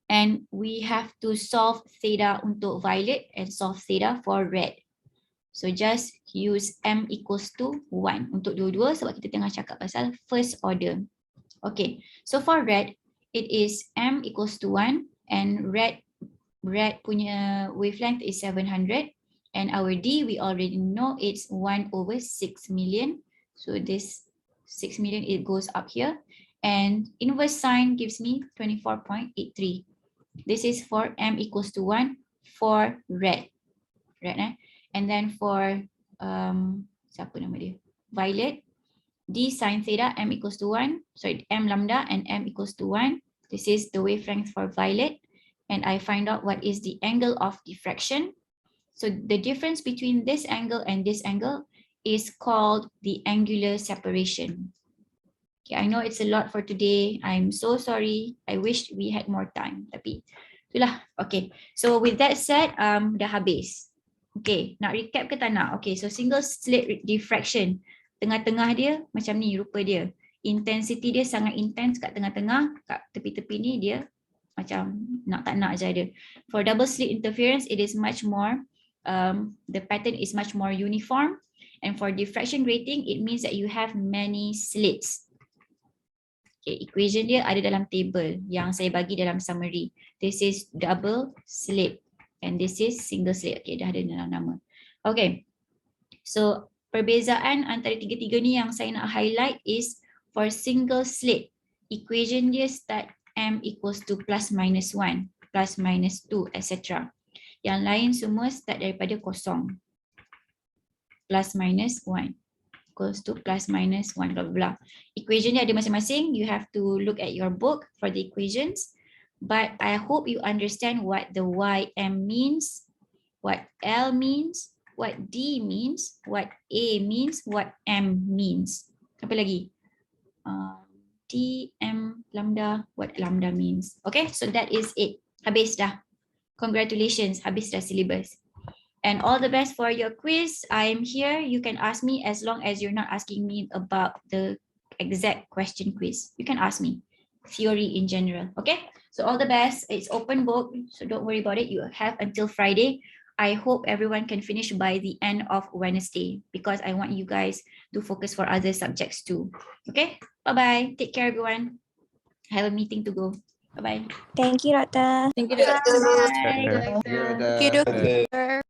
And we have to solve theta untuk violet and solve theta for red. So just use m equals to 1 untuk dua-dua sebab kita tengah cakap pasal first order. Okay, so for red, it is m equals to 1 and red punya wavelength is 700 and our d we already know it's 1 over 6 million. So this 6 million, it goes up here and inverse sine gives me 24.83. This is for m equals to 1 for red. And then for siapa nama dia? Violet, d sin theta m equals to 1, m lambda and m equals to 1. This is the wavelength for violet. And I find out what is the angle of diffraction. So the difference between this angle and this angle is called the angular separation. Okay, I know it's a lot for today. I'm so sorry. I wish we had more time. Tapi itulah. Okay, so with that said, dah habis. Okay, nak recap ke tak nak? Okay, so single slit diffraction. Tengah-tengah dia macam ni rupa dia. Intensity dia sangat intense kat tengah-tengah, kat tepi-tepi ni dia macam nak tak nak je dia. For double slit interference, it is much more, the pattern is much more uniform. And for diffraction grating, it means that you have many slits. Okay, equation dia ada dalam table yang saya bagi dalam summary. This is double slit and this is single slit. Okay, dah ada dalam nama. Okay, so perbezaan antara tiga-tiga ni yang saya nak highlight is for single slit, equation dia start m equals to plus minus 1, plus minus 2, etc. Yang lain semua start daripada kosong. Plus minus 1. equals to plus minus 1 blah blah blah. Equation dia ada masing-masing. You have to look at your book for the equations. But I hope you understand what the ym means, what L means, what D means, what A means, what M means. Apa lagi? T, M, lambda, what lambda means. Okay, so that is it. Habis dah. Congratulations, habis dah syllabus. And all the best for your quiz. I am here. You can ask me as long as you're not asking me about the exact question quiz. You can ask me. Theory in general. Okay, so all the best. It's open book, so don't worry about it. You have until Friday. I hope everyone can finish by the end of Wednesday because I want you guys to focus for other subjects too. Okay, bye-bye. Take care, everyone. I have a meeting to go. Bye-bye. Thank you, Doctor. Thank you, Doctor. Bye. Doctor. Ya, Thank you, Doctor.